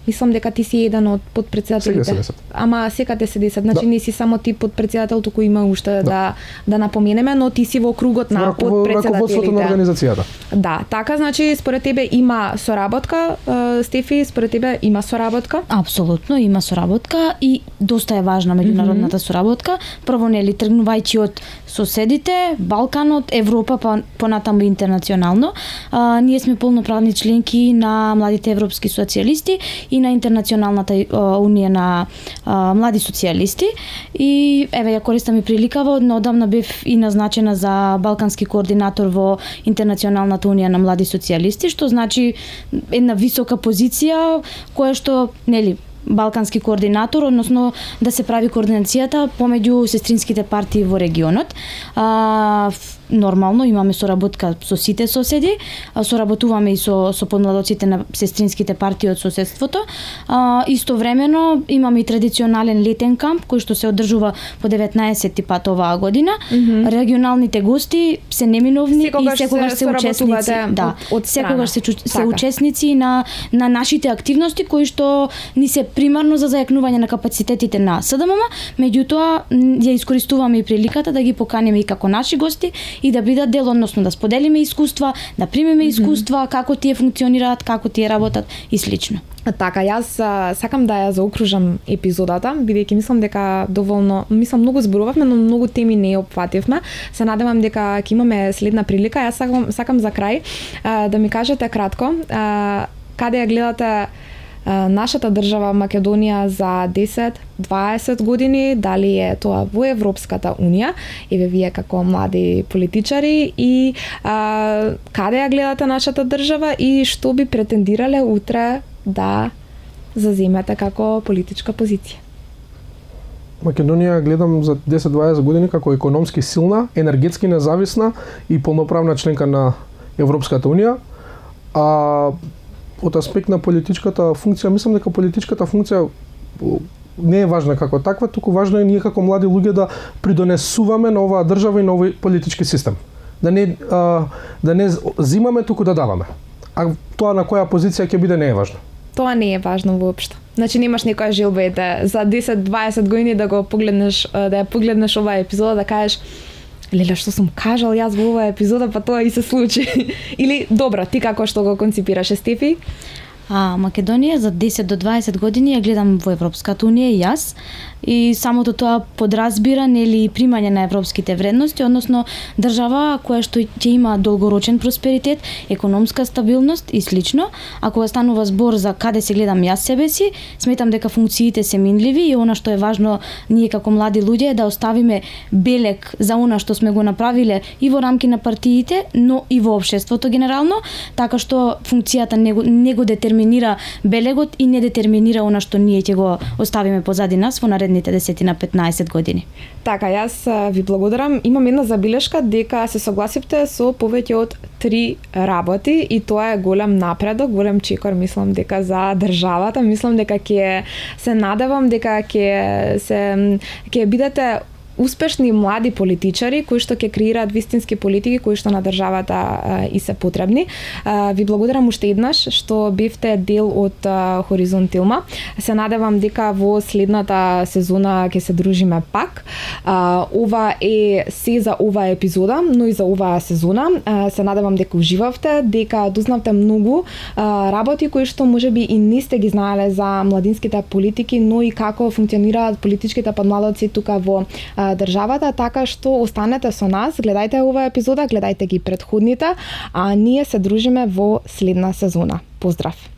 C: Мислам дека ти си еден од подпредседателите. Ама секаде се 10. Значи не си само ти подпредседател, туку има уште да напоменеме, но ти си во кругот на подпредседателите. Раководството на организацијата. Да, така значи според тебе има соработка, Стефи, според тебе има соработка?
B: Апсолутно има соработка и доста е важна меѓународната соработка. Прво нели тргнувајќи од соседите, Балканот, Европа, па понатаму интернационално. Ние сме полноправни членки на младите европски социјалисти и на Интернационалната унија на млади социјалисти. И еве ја користам и приликава, одамна бев и назначена за балкански координатор во Интернационалната унија на млади социјалисти, што значи една висока позиција која што нели балкански координатор, односно да се прави координацијата помеѓу сестринските партии во регионот. нормално, имаме соработка со сите соседи, соработуваме и со подмладоците на сестринските партии од соседството. Истовремено имаме и традиционален летен камп кој што се одржува по 19 пат оваа година. Регионалните гости се неминовни и секогаш се учесници. Секогаш се учесници на нашите активности кои што ни се примарно за зајакнување на капацитетите на СДММ, меѓутоа ја искористуваме и приликата да ги поканиме и како наши гости и да бидат дел, односно да споделиме искуства, да примеме искуства, како тие функционираат, како тие работат и слично.
A: Така, јас сакам да ја заокружам епизодата, бидејќи мислам дека многу зборувавме, но многу теми не опфативме. Се надевам дека ќе имаме следна прилика. Јас сакам за крај да ми кажете кратко каде ја гледате нашата држава Македонија за 10-20 години, дали е тоа во Европската Унија, еве вие како млади политичари, и каде ја гледате нашата држава и што би претендирале утре да заземете како политичка позиција?
C: Македонија гледам за 10-20 години како економски силна, енергетски независна и полноправна членка на Европската Унија. Од аспект на политичката функција, мислам дека политичката функција не е важна како таква, туку важно е ние како млади луѓе да придонесуваме на оваа држава и на овој политички систем. Да не зимаме, туку да даваме. А тоа на која позиција ќе биде не е важно.
A: Тоа не е важно воопшто. Значи немаш некоја желба за 10-20 години да ја погледнеш оваа епизода, да кажеш леле, што сум кажал јас во оваа епизода, па тоа и се случи. Или, добро, ти како што го конципираше, Стефи?
B: Македонија за 10 до 20 години ја гледам во Европската Унија и јас. И самото тоа подразбира, нели, примање на европските вредности, односно држава која што ќе има долгорочен просперитет, економска стабилност и слично. А кога станува збор за каде се гледам јас себе си, сметам дека функциите се минливи и она што е важно ние како млади луѓе е да оставиме белег за она што сме го направиле и во рамки на партиите, но и во општеството генерално, така што функцијата не го детерминира белегот и не детерминира она што ние ќе го оставиме позади нас во наредните 10 на 15 години.
A: Така, јас ви благодарам. Имам една забелешка дека се согласивте со повеќе од 3 работи и тоа е голем напредок, голем чекор, мислам дека за државата, мислам дека ќе се надевам дека ќе бидете успешни млади политичари кои што ќе креираат вистински политики кои што на државата и се потребни. Ви благодарам уште еднаш што бевте дел од Хоризонт Илма. Се надевам дека во следната сезона ќе се дружиме пак. Ова е се за оваа епизода, но и за оваа сезона. Се надевам дека уживавте, дека дознавте многу работи кои што можеби и не сте ги знаеле за младинските политики, но и како функционираат политичките подмладоци тука во државата, така што останете со нас, гледајте оваа епизода, гледајте ги претходните, а ние се дружиме во следна сезона. Поздрав!